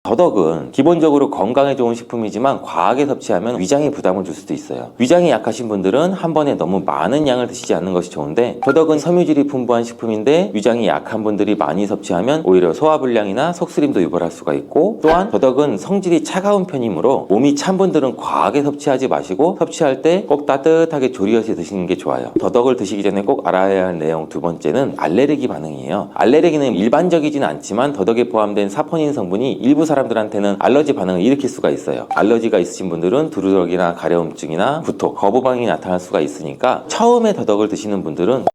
더덕은 기본적으로 건강에 좋은 식품이지만 과하게 섭취하면 위장에 부담을 줄 수도 있어요. 위장이 약하신 분들은 한 번에 너무 많은 양을 드시지 않는 것이 좋은데, 더덕은 섬유질이 풍부한 식품인데 위장이 약한 분들이 많이 섭취하면 오히려 소화불량이나 속쓰림도 유발할 수가 있고, 또한 더덕은 성질이 차가운 편이므로 몸이 찬 분들은 과하게 섭취하지 마시고 섭취할 때 꼭 따뜻하게 조리해서 드시는 게 좋아요. 더덕을 드시기 전에 꼭 알아야 할 내용 두 번째는 알레르기 반응이에요. 알레르기는 일반적이진 않지만 더덕에 포함된 사포닌 성분이 일부 사람들한테는 알러지 반응을 일으킬 수가 있어요. 알러지가 있으신 분들은 두루럭이나 가려움증이나 구토, 거부 반응이 나타날 수가 있으니까 처음에 더덕을 드시는 분들은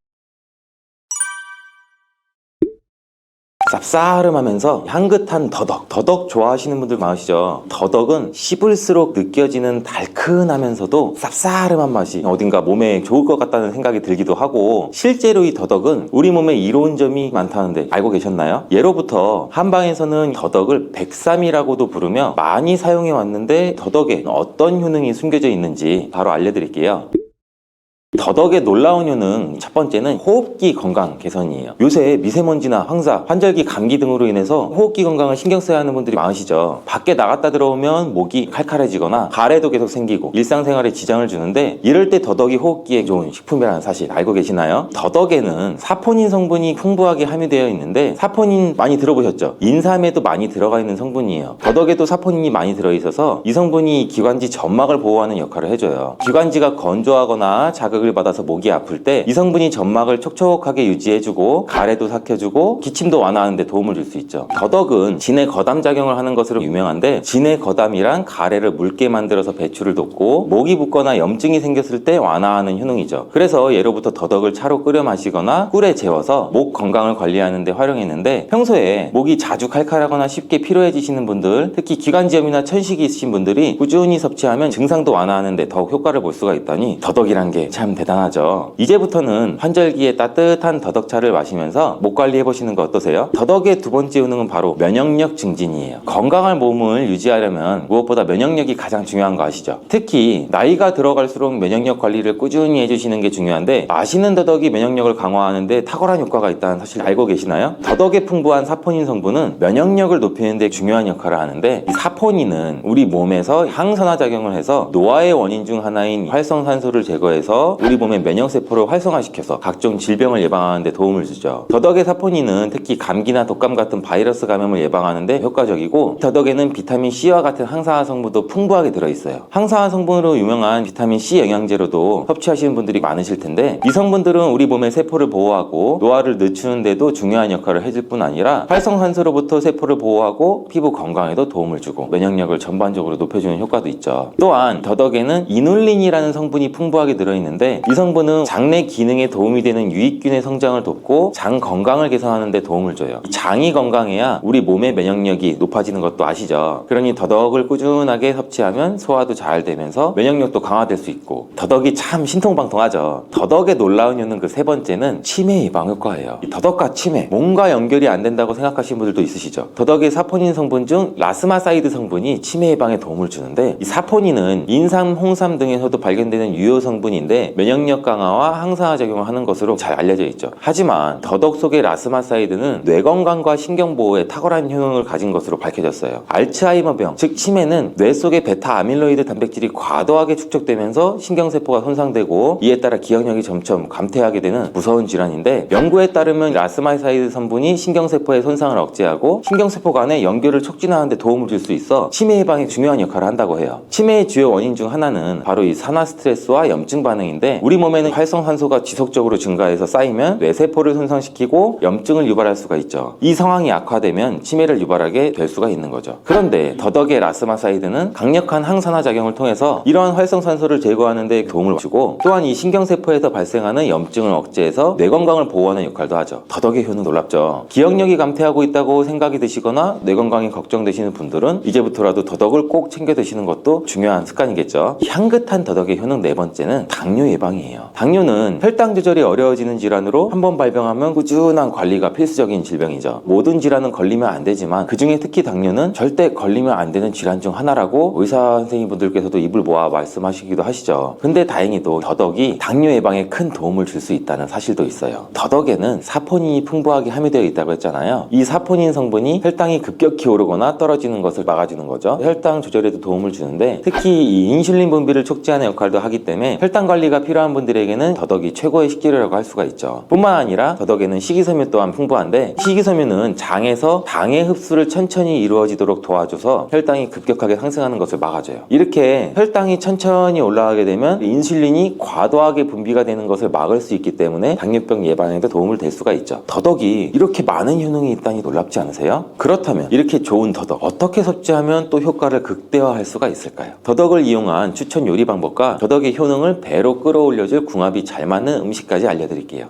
쌉싸름하면서 향긋한 더덕 좋아하시는 분들 많으시죠? 더덕은 씹을수록 느껴지는 달큰하면서도 쌉싸름한 맛이 어딘가 몸에 좋을 것 같다는 생각이 들기도 하고, 실제로 이 더덕은 우리 몸에 이로운 점이 많다는데 알고 계셨나요? 예로부터 한방에서는 더덕을 백삼이라고도 부르며 많이 사용해 왔는데, 더덕에 어떤 효능이 숨겨져 있는지 바로 알려드릴게요. 더덕의 놀라운 효능, 첫 번째는 호흡기 건강 개선이에요. 요새 미세먼지나 황사, 환절기, 감기 등으로 인해서 호흡기 건강을 신경 써야 하는 분들이 많으시죠. 밖에 나갔다 들어오면 목이 칼칼해지거나 가래도 계속 생기고 일상생활에 지장을 주는데, 이럴 때 더덕이 호흡기에 좋은 식품이라는 사실 알고 계시나요? 더덕에는 사포닌 성분이 풍부하게 함유되어 있는데, 사포닌 많이 들어보셨죠? 인삼에도 많이 들어가 있는 성분이에요. 더덕에도 사포닌이 많이 들어있어서 이 성분이 기관지 점막을 보호하는 역할을 해줘요. 기관지가 건조하거나 자극을 받아서 목이 아플 때 이 성분이 점막을 촉촉하게 유지해주고 가래도 삭혀주고 기침도 완화하는 데 도움을 줄 수 있죠. 더덕은 진해 거담 작용을 하는 것으로 유명한데, 진해 거담이란 가래를 묽게 만들어서 배출을 돕고 목이 붓거나 염증이 생겼을 때 완화하는 효능이죠. 그래서 예로부터 더덕을 차로 끓여 마시거나 꿀에 재워서 목 건강을 관리하는 데 활용했는데, 평소에 목이 자주 칼칼하거나 쉽게 피로해지시는 분들, 특히 기관지염이나 천식이 있으신 분들이 꾸준히 섭취하면 증상도 완화하는 데 더욱 효과를 볼 수가 있다니 더덕이란 게 참 대단하죠. 이제부터는 환절기에 따뜻한 더덕차를 마시면서 목 관리해보시는 거 어떠세요? 더덕의 두 번째 효능은 바로 면역력 증진이에요. 건강한 몸을 유지하려면 무엇보다 면역력이 가장 중요한 거 아시죠? 특히 나이가 들어갈수록 면역력 관리를 꾸준히 해주시는 게 중요한데, 마시는 더덕이 면역력을 강화하는데 탁월한 효과가 있다는 사실 알고 계시나요? 더덕에 풍부한 사포닌 성분은 면역력을 높이는 데 중요한 역할을 하는데, 이 사포닌은 우리 몸에서 항산화 작용을 해서 노화의 원인 중 하나인 활성산소를 제거해서 우리 몸의 면역세포를 활성화시켜서 각종 질병을 예방하는 데 도움을 주죠. 더덕의 사포닌은 특히 감기나 독감 같은 바이러스 감염을 예방하는 데 효과적이고, 더덕에는 비타민C와 같은 항산화 성분도 풍부하게 들어있어요. 항산화 성분으로 유명한 비타민C 영양제로도 섭취하시는 분들이 많으실 텐데, 이 성분들은 우리 몸의 세포를 보호하고 노화를 늦추는 데도 중요한 역할을 해줄 뿐 아니라 활성산소로부터 세포를 보호하고 피부 건강에도 도움을 주고 면역력을 전반적으로 높여주는 효과도 있죠. 또한 더덕에는 이눌린이라는 성분이 풍부하게 들어있는데, 이 성분은 장내 기능에 도움이 되는 유익균의 성장을 돕고 장 건강을 개선하는 데 도움을 줘요. 장이 건강해야 우리 몸의 면역력이 높아지는 것도 아시죠? 그러니 더덕을 꾸준하게 섭취하면 소화도 잘 되면서 면역력도 강화될 수 있고, 더덕이 참 신통방통하죠. 더덕의 놀라운 효능 그 세 번째는 치매 예방 효과예요. 이 더덕과 치매, 뭔가 연결이 안 된다고 생각하시는 분들도 있으시죠? 더덕의 사포닌 성분 중 라스마사이드 성분이 치매 예방에 도움을 주는데, 이 사포닌은 인삼, 홍삼 등에서도 발견되는 유효 성분인데 면역력 강화와 항산화 작용을 하는 것으로 잘 알려져 있죠. 하지만 더덕 속의 라스마사이드는 뇌 건강과 신경 보호에 탁월한 효능을 가진 것으로 밝혀졌어요. 알츠하이머병, 즉 치매는 뇌 속의 베타 아밀로이드 단백질이 과도하게 축적되면서 신경세포가 손상되고, 이에 따라 기억력이 점점 감퇴하게 되는 무서운 질환인데, 연구에 따르면 라스마사이드 성분이 신경세포의 손상을 억제하고 신경세포 간의 연결을 촉진하는 데 도움을 줄 수 있어 치매 예방에 중요한 역할을 한다고 해요. 치매의 주요 원인 중 하나는 바로 이 산화 스트레스와 염증 반응인데, 우리 몸에는 활성산소가 지속적으로 증가해서 쌓이면 뇌세포를 손상시키고 염증을 유발할 수가 있죠. 이 상황이 악화되면 치매를 유발하게 될 수가 있는 거죠. 그런데 더덕의 라스마사이드는 강력한 항산화 작용을 통해서 이러한 활성산소를 제거하는 데 도움을 주고, 또한 이 신경세포에서 발생하는 염증을 억제해서 뇌 건강을 보호하는 역할도 하죠. 더덕의 효능 놀랍죠? 기억력이 감퇴하고 있다고 생각이 드시거나 뇌 건강이 걱정되시는 분들은 이제부터라도 더덕을 꼭 챙겨 드시는 것도 중요한 습관이겠죠. 향긋한 더덕의 효능 네 번째는 당뇨 당뇨 예방이에요. 당뇨는 혈당 조절이 어려워지는 질환으로 한번 발병하면 꾸준한 관리가 필수적인 질병이죠. 모든 질환은 걸리면 안 되지만 그중에 특히 당뇨는 절대 걸리면 안 되는 질환 중 하나라고 의사 선생님분들께서도 입을 모아 말씀하시기도 하시죠. 근데 다행히도 더덕이 당뇨 예방에 큰 도움을 줄 수 있다는 사실도 있어요. 더덕에는 사포닌이 풍부하게 함유되어 있다고 했잖아요. 이 사포닌 성분이 혈당이 급격히 오르거나 떨어지는 것을 막아주는 거죠. 혈당 조절에도 도움을 주는데 특히 이 인슐린 분비를 촉진하는 역할도 하기 때문에 혈당 관리가 필요한 분들에게는 더덕이 최고의 식재료라고 할 수가 있죠. 뿐만 아니라 더덕에는 식이섬유 또한 풍부한데, 식이섬유는 장에서 당의 흡수를 천천히 이루어지도록 도와줘서 혈당이 급격하게 상승하는 것을 막아줘요. 이렇게 혈당이 천천히 올라가게 되면 인슐린이 과도하게 분비가 되는 것을 막을 수 있기 때문에 당뇨병 예방에도 도움을 될 수가 있죠. 더덕이 이렇게 많은 효능이 있다니 놀랍지 않으세요? 그렇다면 이렇게 좋은 더덕 어떻게 섭취하면 또 효과를 극대화할 수가 있을까요? 더덕을 이용한 추천 요리 방법과 더덕의 효능을 배로 끌어올려줄 궁합이 잘 맞는 음식까지 알려드릴게요.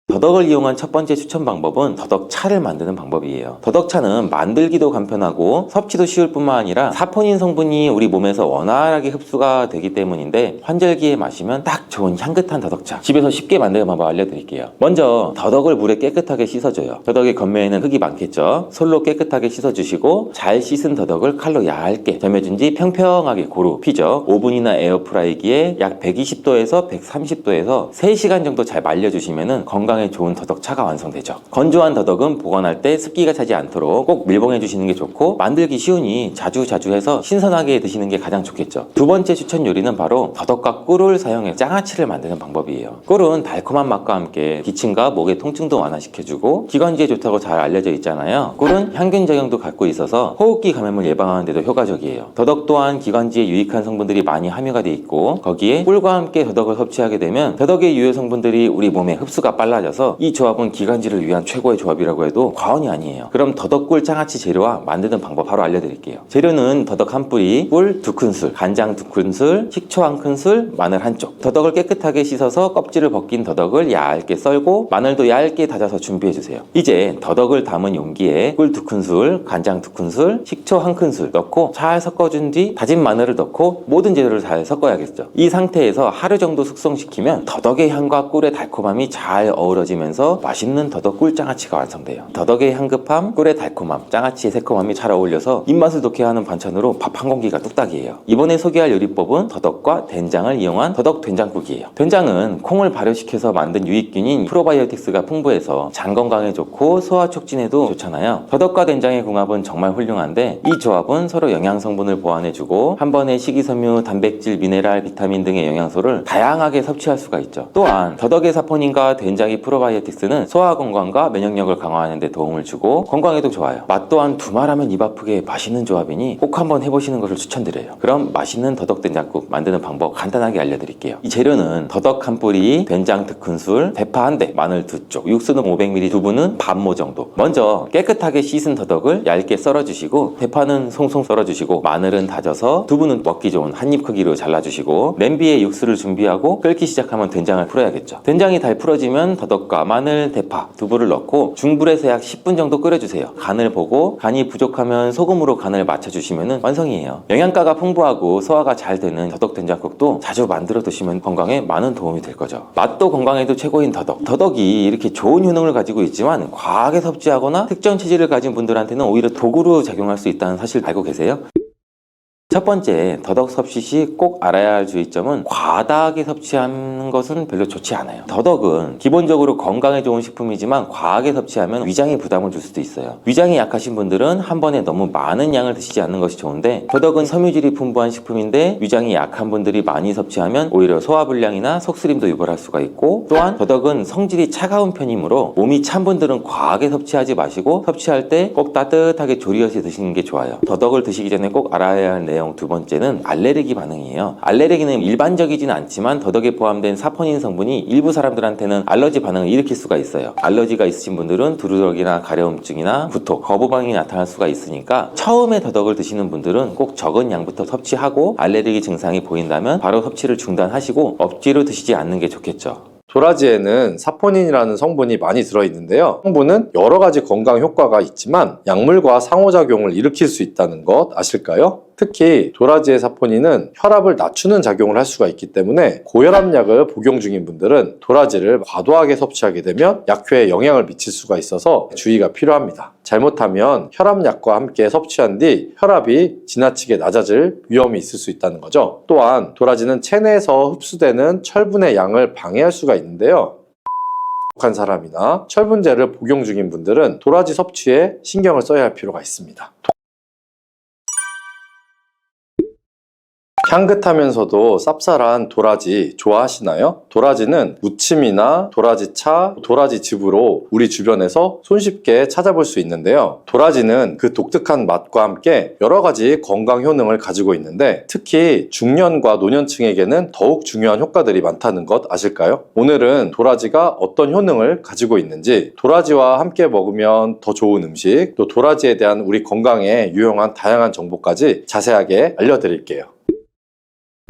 더덕을 이용한 첫 번째 추천 방법은 더덕차를 만드는 방법이에요. 더덕차는 만들기도 간편하고 섭취도 쉬울 뿐만 아니라 사포닌 성분이 우리 몸에서 원활하게 흡수가 되기 때문인데, 환절기에 마시면 딱 좋은 향긋한 더덕차 집에서 쉽게 만드는 방법 알려드릴게요. 먼저 더덕을 물에 깨끗하게 씻어줘요. 더덕의 겉면에는 흙이 많겠죠. 솔로 깨끗하게 씻어주시고 잘 씻은 더덕을 칼로 얇게 점여준 뒤 평평하게 고루 피죠. 오븐이나 에어프라이기에 약 120도에서 130도에서 3시간 정도 잘 말려주시면 건강에 좋은 더덕차가 완성되죠. 건조한 더덕은 보관할 때 습기가 차지 않도록 꼭 밀봉해 주시는 게 좋고, 만들기 쉬우니 자주 해서 신선하게 드시는 게 가장 좋겠죠. 두 번째 추천 요리는 바로 더덕과 꿀을 사용해 장아찌를 만드는 방법이에요. 꿀은 달콤한 맛과 함께 기침과 목의 통증도 완화시켜주고 기관지에 좋다고 잘 알려져 있잖아요. 꿀은 향균 작용도 갖고 있어서 호흡기 감염을 예방하는 데도 효과적이에요. 더덕 또한 기관지에 유익한 성분들이 많이 함유가 돼 있고, 거기에 꿀과 함께 더덕을 섭취하게 되면 더덕의 유효 성분들이 우리 몸에 흡수가 빨라져서 이 조합은 기관지를 위한 최고의 조합이라고 해도 과언이 아니에요. 그럼 더덕꿀 장아찌 재료와 만드는 방법 바로 알려드릴게요. 재료는 더덕 한 뿌리, 꿀 2큰술, 간장 2큰술, 식초 1큰술, 마늘 1쪽. 더덕을 깨끗하게 씻어서 껍질을 벗긴 더덕을 얇게 썰고 마늘도 얇게 다져서 준비해주세요. 이제 더덕을 담은 용기에 꿀 2큰술, 간장 2큰술, 식초 1큰술 넣고 잘 섞어준 뒤 다진 마늘을 넣고 모든 재료를 잘 섞어야겠죠. 이 상태에서 하루 정도 숙성시키면 더덕의 향과 꿀의 달콤함이 잘 어우러지면서 맛있는 더덕 꿀 장아찌가 완성돼요. 더덕의 향긋함, 꿀의 달콤함, 장아찌의 새콤함이 잘 어울려서 입맛을 돋게 하는 반찬으로 밥 한 공기가 뚝딱이에요. 이번에 소개할 요리법은 더덕과 된장을 이용한 더덕 된장국이에요. 된장은 콩을 발효시켜서 만든 유익균인 프로바이오틱스가 풍부해서 장 건강에 좋고 소화 촉진에도 좋잖아요. 더덕과 된장의 궁합은 정말 훌륭한데, 이 조합은 서로 영양 성분을 보완해주고 한 번에 식이섬유, 단백질, 미네랄, 비타민 등의 영양소를 다양하게 섭취할 수가 있죠. 또한 더덕의 사포닌과 된장의 프로바이오틱스는 소화 건강과 면역력을 강화하는 데 도움을 주고 건강에도 좋아요. 맛 또한 두말하면 입 아프게 맛있는 조합이니 꼭 한번 해보시는 것을 추천드려요. 그럼 맛있는 더덕 된장국 만드는 방법 간단하게 알려드릴게요. 이 재료는 더덕 한 뿌리, 된장 2큰술, 대파 1대, 마늘 2쪽, 육수는 500ml, 두부는 반모 정도. 먼저 깨끗하게 씻은 더덕을 얇게 썰어주시고 대파는 송송 썰어주시고 마늘은 다져서, 두부는 먹기 좋은 한입 크기로 잘라주시고 냄비에 육수를 준비하고 끓기 시작하면 된장을 풀어야겠죠. 된장이 잘 풀어지면 더덕과 마늘, 대파, 두부를 넣고 중불에서 약 10분 정도 끓여주세요. 간을 보고 간이 부족하면 소금으로 간을 맞춰주시면 완성이에요. 영양가가 풍부하고 소화가 잘 되는 더덕 된장국도 자주 만들어 드시면 건강에 많은 도움이 될 거죠. 맛도 건강에도 최고인 더덕. 더덕이 이렇게 좋은 효능을 가지고 있지만 과하게 섭취하거나 특정 체질을 가진 분들한테는 오히려 독으로 작용할 수 있다는 사실 알고 계세요? 첫 번째, 더덕 섭취 시 꼭 알아야 할 주의점은 과다하게 섭취하는 것은 별로 좋지 않아요. 더덕은 기본적으로 건강에 좋은 식품이지만 과하게 섭취하면 위장에 부담을 줄 수도 있어요. 위장이 약하신 분들은 한 번에 너무 많은 양을 드시지 않는 것이 좋은데, 더덕은 섬유질이 풍부한 식품인데 위장이 약한 분들이 많이 섭취하면 오히려 소화불량이나 속쓰림도 유발할 수가 있고, 또한 더덕은 성질이 차가운 편이므로 몸이 찬 분들은 과하게 섭취하지 마시고 섭취할 때 꼭 따뜻하게 조리해서 드시는 게 좋아요. 더덕을 드시기 전에 꼭 알아야 할 내용 두 번째는 알레르기 반응이에요. 알레르기는 일반적이진 않지만 더덕에 포함된 사포닌 성분이 일부 사람들한테는 알러지 반응을 일으킬 수가 있어요. 알러지가 있으신 분들은 두루럭이나 가려움증이나 구토, 거부 반응이 나타날 수가 있으니까 처음에 더덕을 드시는 분들은 꼭 적은 양부터 섭취하고 알레르기 증상이 보인다면 바로 섭취를 중단하시고 억지로 드시지 않는 게 좋겠죠. 도라지에는 사포닌이라는 성분이 많이 들어있는데요. 성분은 여러 가지 건강 효과가 있지만 약물과 상호작용을 일으킬 수 있다는 것 아실까요? 특히 도라지의 사포닌은 혈압을 낮추는 작용을 할 수가 있기 때문에 고혈압약을 복용 중인 분들은 도라지를 과도하게 섭취하게 되면 약효에 영향을 미칠 수가 있어서 주의가 필요합니다. 잘못하면 혈압약과 함께 섭취한 뒤 혈압이 지나치게 낮아질 위험이 있을 수 있다는 거죠. 또한 도라지는 체내에서 흡수되는 철분의 양을 방해할 수가 있는데요. 한 사람이나 철분제를 복용 중인 분들은 도라지 섭취에 신경을 써야 할 필요가 있습니다. 향긋하면서도 쌉쌀한 도라지 좋아하시나요? 도라지는 무침이나 도라지차, 도라지즙으로 우리 주변에서 손쉽게 찾아볼 수 있는데요. 도라지는 그 독특한 맛과 함께 여러 가지 건강 효능을 가지고 있는데 특히 중년과 노년층에게는 더욱 중요한 효과들이 많다는 것 아실까요? 오늘은 도라지가 어떤 효능을 가지고 있는지, 도라지와 함께 먹으면 더 좋은 음식, 또 도라지에 대한 우리 건강에 유용한 다양한 정보까지 자세하게 알려드릴게요.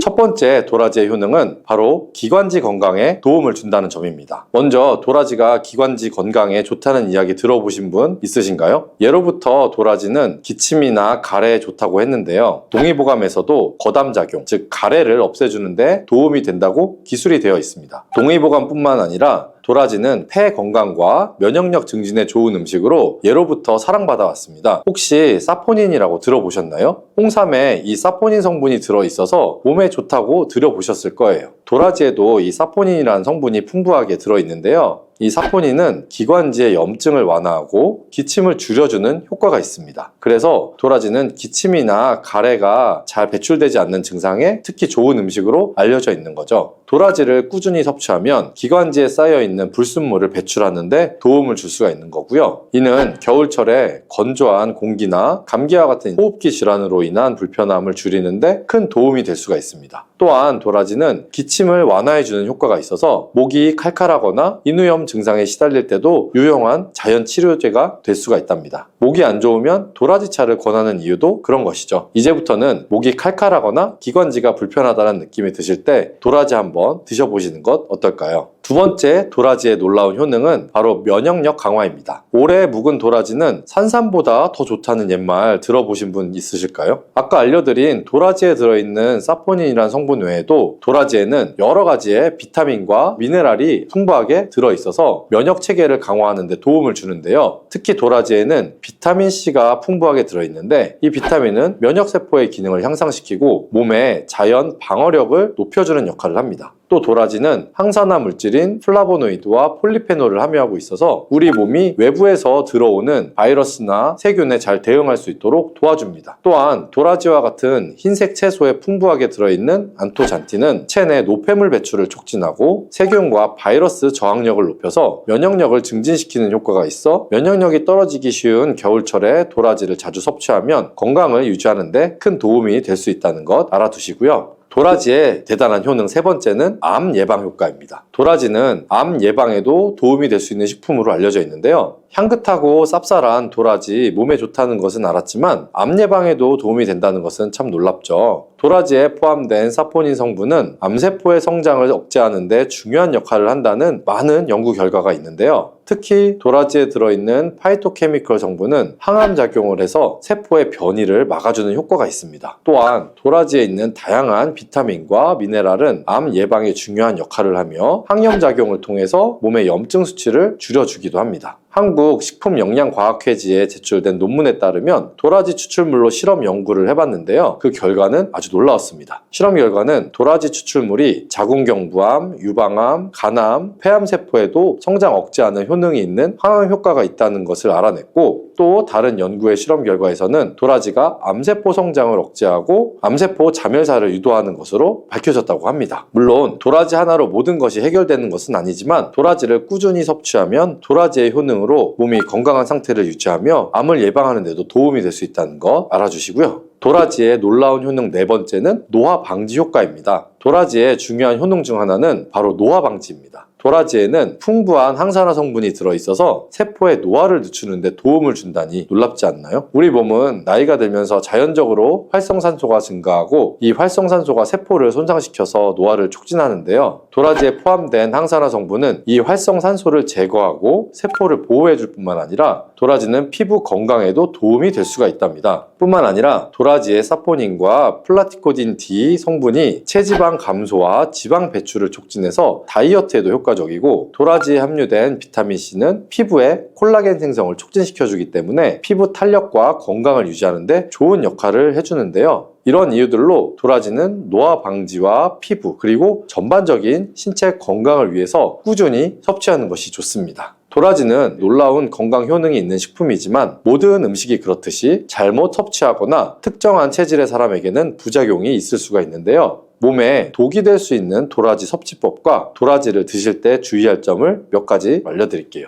첫 번째 도라지의 효능은 바로 기관지 건강에 도움을 준다는 점입니다. 먼저 도라지가 기관지 건강에 좋다는 이야기 들어보신 분 있으신가요? 예로부터 도라지는 기침이나 가래에 좋다고 했는데요. 동의보감에서도 거담작용, 즉 가래를 없애주는데 도움이 된다고 기술이 되어 있습니다. 동의보감뿐만 아니라 도라지는 폐 건강과 면역력 증진에 좋은 음식으로 예로부터 사랑받아 왔습니다. 혹시 사포닌이라고 들어보셨나요? 홍삼에 이 사포닌 성분이 들어있어서 몸에 좋다고 들어보셨을 거예요. 도라지에도 이 사포닌이라는 성분이 풍부하게 들어있는데요. 이 사포닌은 기관지의 염증을 완화하고 기침을 줄여주는 효과가 있습니다. 그래서 도라지는 기침이나 가래가 잘 배출되지 않는 증상에 특히 좋은 음식으로 알려져 있는 거죠. 도라지를 꾸준히 섭취하면 기관지에 쌓여있는 불순물을 배출하는데 도움을 줄 수가 있는 거고요. 이는 겨울철에 건조한 공기나 감기와 같은 호흡기 질환으로 인한 불편함을 줄이는데 큰 도움이 될 수가 있습니다. 또한 도라지는 기침을 완화해주는 효과가 있어서 목이 칼칼하거나 인후염 증상에 시달릴 때도 유용한 자연 치료제가 될 수가 있답니다. 목이 안 좋으면 도라지차를 권하는 이유도 그런 것이죠. 이제부터는 목이 칼칼하거나 기관지가 불편하다는 느낌이 드실 때 도라지 한번 드셔보시는 것 어떨까요? 두 번째 도라지의 놀라운 효능은 바로 면역력 강화입니다. 오래 묵은 도라지는 산삼보다 더 좋다는 옛말 들어보신 분 있으실까요? 아까 알려드린 도라지에 들어있는 사포닌이라는 성분 외에도 도라지에는 여러 가지의 비타민과 미네랄이 풍부하게 들어있어서 면역 체계를 강화하는 데 도움을 주는데요. 특히 도라지에는 비타민C가 풍부하게 들어있는데 이 비타민은 면역세포의 기능을 향상시키고 몸의 자연 방어력을 높여주는 역할을 합니다. 또 도라지는 항산화 물질인 플라보노이드와 폴리페놀을 함유하고 있어서 우리 몸이 외부에서 들어오는 바이러스나 세균에 잘 대응할 수 있도록 도와줍니다. 또한 도라지와 같은 흰색 채소에 풍부하게 들어있는 안토잔틴은 체내 노폐물 배출을 촉진하고 세균과 바이러스 저항력을 높여서 면역력을 증진시키는 효과가 있어 면역력이 떨어지기 쉬운 겨울철에 도라지를 자주 섭취하면 건강을 유지하는 데 큰 도움이 될 수 있다는 것 알아두시고요. 도라지의 대단한 효능 세 번째는 암 예방 효과입니다. 도라지는 암 예방에도 도움이 될 수 있는 식품으로 알려져 있는데요. 향긋하고 쌉쌀한 도라지 몸에 좋다는 것은 알았지만 암 예방에도 도움이 된다는 것은 참 놀랍죠. 도라지에 포함된 사포닌 성분은 암세포의 성장을 억제하는 데 중요한 역할을 한다는 많은 연구 결과가 있는데요. 특히 도라지에 들어있는 파이토케미컬 성분은 항암 작용을 해서 세포의 변이를 막아주는 효과가 있습니다. 또한 도라지에 있는 다양한 비타민과 미네랄은 암 예방에 중요한 역할을 하며 항염 작용을 통해서 몸의 염증 수치를 줄여주기도 합니다. 한국 식품영양과학회지에 제출된 논문에 따르면 도라지 추출물로 실험 연구를 해봤는데요. 그 결과는 아주 놀라웠습니다. 실험 결과는 도라지 추출물이 자궁경부암, 유방암, 간암, 폐암세포에도 성장 억제하는 효능이 있는 항암 효과가 있다는 것을 알아냈고 또 다른 연구의 실험 결과에서는 도라지가 암세포 성장을 억제하고 암세포 자멸사를 유도하는 것으로 밝혀졌다고 합니다. 물론 도라지 하나로 모든 것이 해결되는 것은 아니지만 도라지를 꾸준히 섭취하면 도라지의 효능으로 몸이 건강한 상태를 유지하며 암을 예방하는 데도 도움이 될 수 있다는 거 알아주시고요. 도라지의 놀라운 효능 네 번째는 노화 방지 효과입니다. 도라지의 중요한 효능 중 하나는 바로 노화 방지입니다. 도라지에는 풍부한 항산화 성분이 들어있어서 세포의 노화를 늦추는 데 도움을 준다니 놀랍지 않나요? 우리 몸은 나이가 들면서 자연적으로 활성산소가 증가하고 이 활성산소가 세포를 손상시켜서 노화를 촉진하는데요. 도라지에 포함된 항산화 성분은 이 활성산소를 제거하고 세포를 보호해줄 뿐만 아니라 도라지는 피부 건강에도 도움이 될 수가 있답니다. 뿐만 아니라 도라지의 사포닌과 플라티코딘 D 성분이 체지방 감소와 지방 배출을 촉진해서 다이어트에도 효과적이고, 도라지에 함유된 비타민 C는 피부에 콜라겐 생성을 촉진시켜주기 때문에 피부 탄력과 건강을 유지하는 데 좋은 역할을 해주는데요. 이런 이유들로 도라지는 노화 방지와 피부, 그리고 전반적인 신체 건강을 위해서 꾸준히 섭취하는 것이 좋습니다. 도라지는 놀라운 건강 효능이 있는 식품이지만 모든 음식이 그렇듯이 잘못 섭취하거나 특정한 체질의 사람에게는 부작용이 있을 수가 있는데요. 몸에 독이 될 수 있는 도라지 섭취법과 도라지를 드실 때 주의할 점을 몇 가지 알려드릴게요.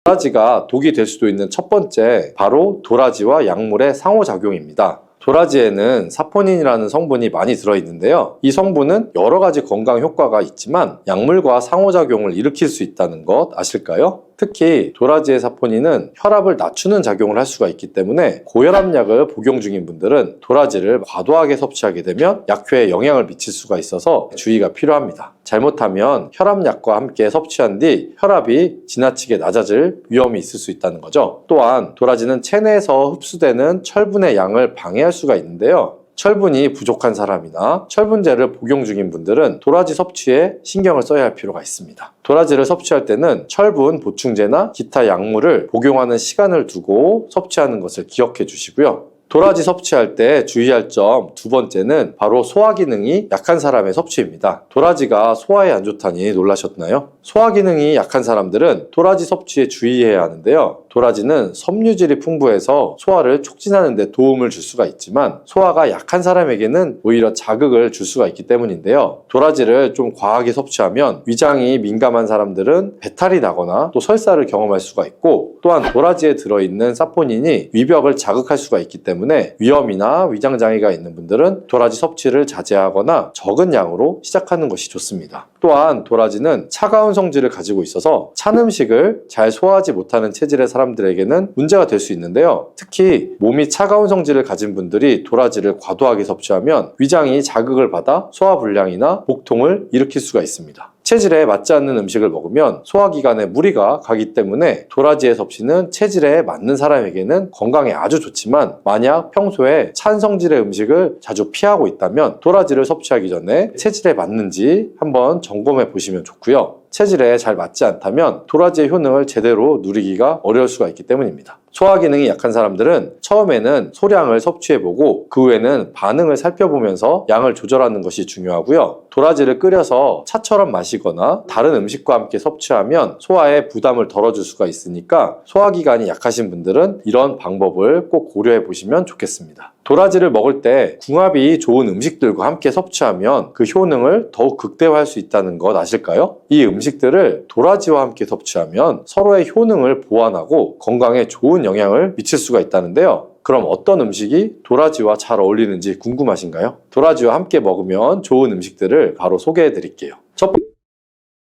도라지가 독이 될 수도 있는 첫 번째, 바로 도라지와 약물의 상호작용입니다. 도라지에는 사포닌이라는 성분이 많이 들어있는데요. 이 성분은 여러 가지 건강 효과가 있지만 약물과 상호작용을 일으킬 수 있다는 것 아실까요? 특히 도라지의 사포닌은 혈압을 낮추는 작용을 할 수가 있기 때문에 고혈압약을 복용 중인 분들은 도라지를 과도하게 섭취하게 되면 약효에 영향을 미칠 수가 있어서 주의가 필요합니다. 잘못하면 혈압약과 함께 섭취한 뒤 혈압이 지나치게 낮아질 위험이 있을 수 있다는 거죠. 또한 도라지는 체내에서 흡수되는 철분의 양을 방해할 수가 있는데요. 철분이 부족한 사람이나 철분제를 복용 중인 분들은 도라지 섭취에 신경을 써야 할 필요가 있습니다. 도라지를 섭취할 때는 철분 보충제나 기타 약물을 복용하는 시간을 두고 섭취하는 것을 기억해 주시고요. 도라지 섭취할 때 주의할 점 두 번째는 바로 소화 기능이 약한 사람의 섭취입니다. 도라지가 소화에 안 좋다니 놀라셨나요? 소화 기능이 약한 사람들은 도라지 섭취에 주의해야 하는데요. 도라지는 섬유질이 풍부해서 소화를 촉진하는 데 도움을 줄 수가 있지만 소화가 약한 사람에게는 오히려 자극을 줄 수가 있기 때문인데요. 도라지를 좀 과하게 섭취하면 위장이 민감한 사람들은 배탈이 나거나 또 설사를 경험할 수가 있고, 또한 도라지에 들어있는 사포닌이 위벽을 자극할 수가 있기 때문에 위염이나 위장장애가 있는 분들은 도라지 섭취를 자제하거나 적은 양으로 시작하는 것이 좋습니다. 또한 도라지는 차가운 성질을 가지고 있어서 찬 음식을 잘 소화하지 못하는 체질의 사람들에게는 문제가 될 수 있는데요. 특히 몸이 차가운 성질을 가진 분들이 도라지를 과도하게 섭취하면 위장이 자극을 받아 소화불량이나 복통을 일으킬 수가 있습니다. 체질에 맞지 않는 음식을 먹으면 소화기관에 무리가 가기 때문에 도라지의 섭취는 체질에 맞는 사람에게는 건강에 아주 좋지만, 만약 평소에 찬 성질의 음식을 자주 피하고 있다면 도라지를 섭취하기 전에 체질에 맞는지 한번 점검해 보시면 좋고요. 체질에 잘 맞지 않다면 도라지의 효능을 제대로 누리기가 어려울 수가 있기 때문입니다. 소화 기능이 약한 사람들은 처음에는 소량을 섭취해보고 그 후에는 반응을 살펴보면서 양을 조절하는 것이 중요하고요. 도라지를 끓여서 차처럼 마시거나 다른 음식과 함께 섭취하면 소화에 부담을 덜어줄 수가 있으니까 소화기관이 약하신 분들은 이런 방법을 꼭 고려해 보시면 좋겠습니다. 도라지를 먹을 때 궁합이 좋은 음식들과 함께 섭취하면 그 효능을 더욱 극대화할 수 있다는 것 아실까요? 이 음식들을 도라지와 함께 섭취하면 서로의 효능을 보완하고 건강에 좋은 영향을 미칠 수가 있다는데요. 그럼 어떤 음식이 도라지와 잘 어울리는지 궁금하신가요? 도라지와 함께 먹으면 좋은 음식들을 바로 소개해 드릴게요. 첫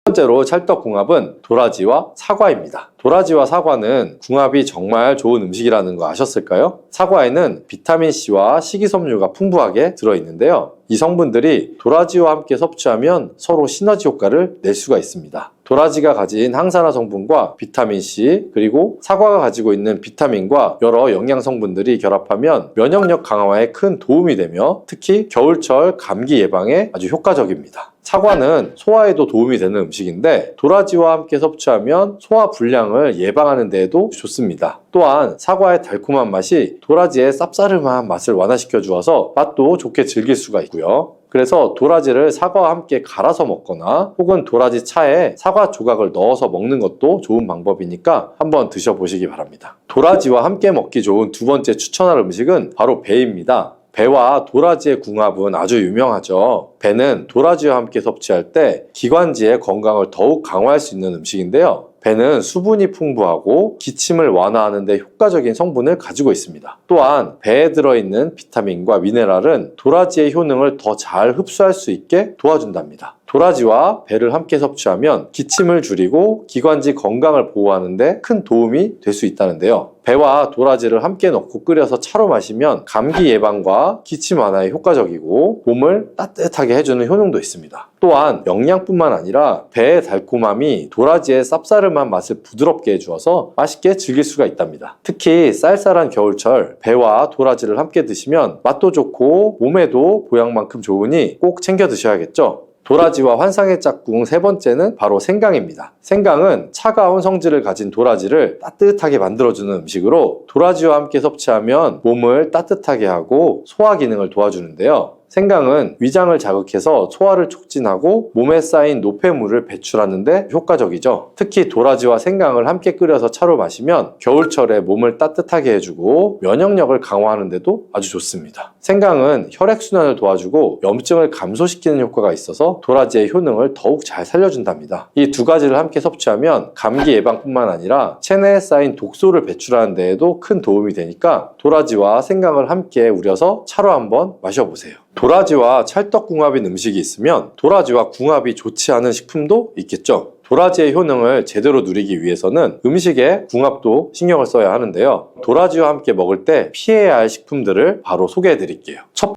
번째로 찰떡궁합은 도라지와 사과입니다. 도라지와 사과는 궁합이 정말 좋은 음식이라는 거 아셨을까요? 사과에는 비타민C와 식이섬유가 풍부하게 들어있는데요. 이 성분들이 도라지와 함께 섭취하면 서로 시너지 효과를 낼 수가 있습니다. 도라지가 가진 항산화 성분과 비타민C, 그리고 사과가 가지고 있는 비타민과 여러 영양 성분들이 결합하면 면역력 강화에 큰 도움이 되며 특히 겨울철 감기 예방에 아주 효과적입니다. 사과는 소화에도 도움이 되는 음식인데 도라지와 함께 섭취하면 소화 불량을 예방하는 데에도 좋습니다. 또한 사과의 달콤한 맛이 도라지의 쌉싸름한 맛을 완화시켜 주어서 맛도 좋게 즐길 수가 있고요. 그래서 도라지를 사과와 함께 갈아서 먹거나 혹은 도라지 차에 사과 조각을 넣어서 먹는 것도 좋은 방법이니까 한번 드셔보시기 바랍니다. 도라지와 함께 먹기 좋은 두 번째 추천할 음식은 바로 배입니다. 배와 도라지의 궁합은 아주 유명하죠. 배는 도라지와 함께 섭취할 때 기관지의 건강을 더욱 강화할 수 있는 음식인데요. 배는 수분이 풍부하고 기침을 완화하는 데 효과적인 성분을 가지고 있습니다. 또한 배에 들어있는 비타민과 미네랄은 도라지의 효능을 더 잘 흡수할 수 있게 도와준답니다. 도라지와 배를 함께 섭취하면 기침을 줄이고 기관지 건강을 보호하는 데 큰 도움이 될 수 있다는데요. 배와 도라지를 함께 넣고 끓여서 차로 마시면 감기 예방과 기침 완화에 효과적이고 몸을 따뜻하게 해주는 효능도 있습니다. 또한 영양뿐만 아니라 배의 달콤함이 도라지의 쌉싸름한 맛을 부드럽게 해주어서 맛있게 즐길 수가 있답니다. 특히 쌀쌀한 겨울철 배와 도라지를 함께 드시면 맛도 좋고 몸에도 보양만큼 좋으니 꼭 챙겨 드셔야겠죠. 도라지와 환상의 짝꿍 세 번째는 바로 생강입니다. 생강은 차가운 성질을 가진 도라지를 따뜻하게 만들어주는 음식으로 도라지와 함께 섭취하면 몸을 따뜻하게 하고 소화 기능을 도와주는데요. 생강은 위장을 자극해서 소화를 촉진하고 몸에 쌓인 노폐물을 배출하는 데 효과적이죠. 특히 도라지와 생강을 함께 끓여서 차로 마시면 겨울철에 몸을 따뜻하게 해주고 면역력을 강화하는 데도 아주 좋습니다. 생강은 혈액순환을 도와주고 염증을 감소시키는 효과가 있어서 도라지의 효능을 더욱 잘 살려준답니다. 이 두 가지를 함께 섭취하면 감기 예방뿐만 아니라 체내에 쌓인 독소를 배출하는 데에도 큰 도움이 되니까 도라지와 생강을 함께 우려서 차로 한번 마셔보세요. 도라지와 찰떡궁합인 음식이 있으면 도라지와 궁합이 좋지 않은 식품도 있겠죠. 도라지의 효능을 제대로 누리기 위해서는 음식의 궁합도 신경을 써야 하는데요. 도라지와 함께 먹을 때 피해야 할 식품들을 바로 소개해 드릴게요. 첫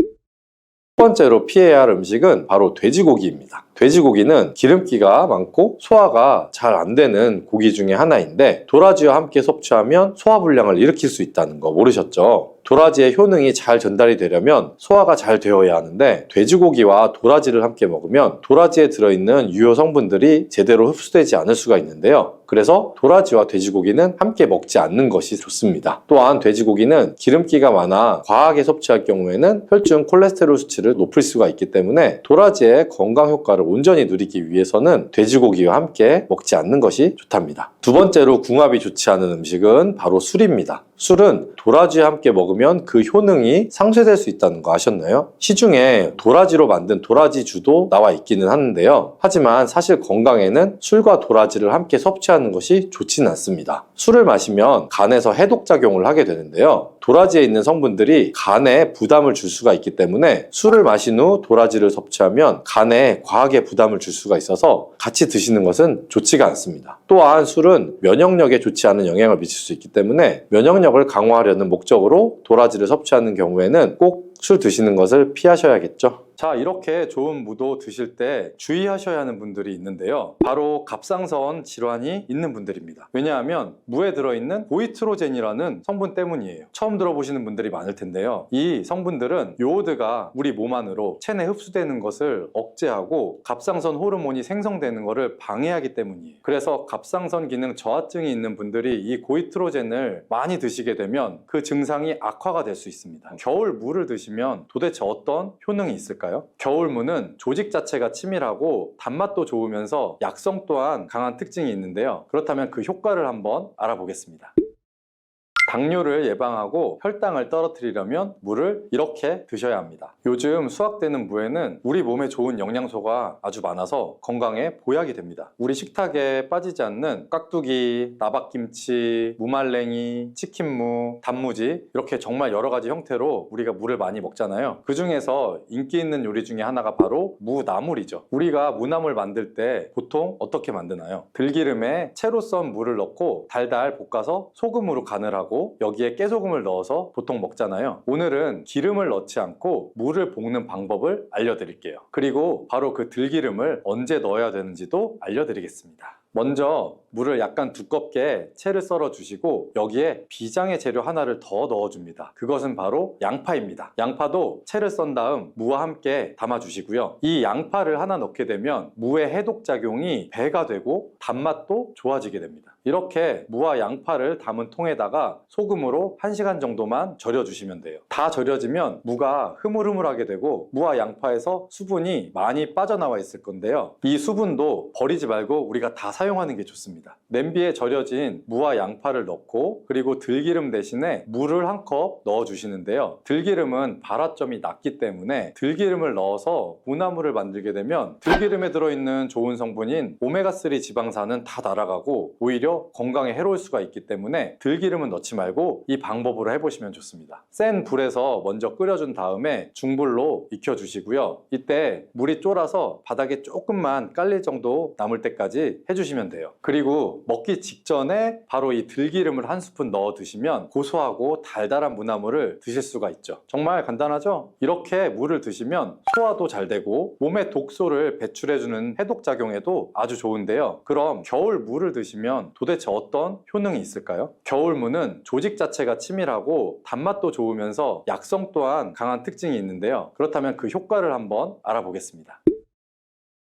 번째로 피해야 할 음식은 바로 돼지고기입니다. 돼지고기는 기름기가 많고 소화가 잘 안 되는 고기 중에 하나인데 도라지와 함께 섭취하면 소화불량을 일으킬 수 있다는 거 모르셨죠? 도라지의 효능이 잘 전달이 되려면 소화가 잘 되어야 하는데 돼지고기와 도라지를 함께 먹으면 도라지에 들어있는 유효 성분들이 제대로 흡수되지 않을 수가 있는데요. 그래서 도라지와 돼지고기는 함께 먹지 않는 것이 좋습니다. 또한 돼지고기는 기름기가 많아 과하게 섭취할 경우에는 혈중 콜레스테롤 수치를 높일 수가 있기 때문에 도라지의 건강 효과를 온전히 누리기 위해서는 돼지고기와 함께 먹지 않는 것이 좋답니다. 두 번째로 궁합이 좋지 않은 음식은 바로 술입니다. 술은 도라지와 함께 먹으면 그 효능이 상쇄될 수 있다는 거 아셨나요? 시중에 도라지로 만든 도라지주도 나와 있기는 하는데요. 하지만 사실 건강에는 술과 도라지를 함께 섭취하는 것이 좋지는 않습니다. 술을 마시면 간에서 해독작용을 하게 되는데요. 도라지에 있는 성분들이 간에 부담을 줄 수가 있기 때문에 술을 마신 후 도라지를 섭취하면 간에 과하게 부담을 줄 수가 있어서 같이 드시는 것은 좋지가 않습니다. 또한 술은 면역력에 좋지 않은 영향을 미칠 수 있기 때문에 면역력을 강화하려는 목적으로 도라지를 섭취하는 경우에는 꼭 술 드시는 것을 피하셔야겠죠. 자, 이렇게 좋은 무도 드실 때 주의하셔야 하는 분들이 있는데요. 바로 갑상선 질환이 있는 분들입니다. 왜냐하면 무에 들어있는 고이트로젠이라는 성분 때문이에요. 처음 들어보시는 분들이 많을 텐데요. 이 성분들은 요오드가 우리 몸 안으로 체내 흡수되는 것을 억제하고 갑상선 호르몬이 생성되는 것을 방해하기 때문이에요. 그래서 갑상선 기능 저하증이 있는 분들이 이 고이트로젠을 많이 드시게 되면 그 증상이 악화가 될 수 있습니다. 겨울 무를 드시면 도대체 어떤 효능이 있을까요? 겨울무는 조직 자체가 치밀하고 단맛도 좋으면서 약성 또한 강한 특징이 있는데요. 그렇다면 그 효과를 한번 알아보겠습니다. 당뇨를 예방하고 혈당을 떨어뜨리려면 무를 이렇게 드셔야 합니다. 요즘 수확되는 무에는 우리 몸에 좋은 영양소가 아주 많아서 건강에 보약이 됩니다. 우리 식탁에 빠지지 않는 깍두기, 나박김치, 무말랭이, 치킨무, 단무지 이렇게 정말 여러 가지 형태로 우리가 무를 많이 먹잖아요. 그 중에서 인기 있는 요리 중에 하나가 바로 무나물이죠. 우리가 무나물 만들 때 보통 어떻게 만드나요? 들기름에 채로 썬 무를 넣고 달달 볶아서 소금으로 간을 하고 여기에 깨소금을 넣어서 보통 먹잖아요. 오늘은 기름을 넣지 않고 무를 볶는 방법을 알려드릴게요. 그리고 바로 그 들기름을 언제 넣어야 되는지도 알려드리겠습니다. 먼저 물을 약간 두껍게 채를 썰어 주시고 여기에 비장의 재료 하나를 더 넣어줍니다. 그것은 바로 양파입니다. 양파도 채를 썬 다음 무와 함께 담아 주시고요. 이 양파를 하나 넣게 되면 무의 해독작용이 배가 되고 단맛도 좋아지게 됩니다. 이렇게 무와 양파를 담은 통에다가 소금으로 1시간 정도만 절여주시면 돼요. 다 절여지면 무가 흐물흐물하게 되고 무와 양파에서 수분이 많이 빠져나와 있을 건데요. 이 수분도 버리지 말고 우리가 다 사용하는 게 좋습니다. 있습니다. 냄비에 절여진 무와 양파를 넣고 그리고 들기름 대신에 물을 한 컵 넣어주시는데요. 들기름은 발화점이 낮기 때문에 들기름을 넣어서 무나물을 만들게 되면 들기름에 들어있는 좋은 성분인 오메가3 지방산은 다 날아가고 오히려 건강에 해로울 수가 있기 때문에 들기름은 넣지 말고 이 방법으로 해보시면 좋습니다. 센 불에서 먼저 끓여준 다음에 중불로 익혀주시고요. 이때 물이 쫄아서 바닥에 조금만 깔릴 정도 남을 때까지 해주시면 돼요. 그리고 먹기 직전에 바로 이 들기름을 한 스푼 넣어 드시면 고소하고 달달한 무나물을 드실 수가 있죠. 정말 간단하죠? 이렇게 물을 드시면 소화도 잘 되고 몸의 독소를 배출해주는 해독작용에도 아주 좋은데요. 그럼 겨울 무를 드시면 도대체 어떤 효능이 있을까요? 겨울무는 조직 자체가 치밀하고 단맛도 좋으면서 약성 또한 강한 특징이 있는데요. 그렇다면 그 효과를 한번 알아보겠습니다.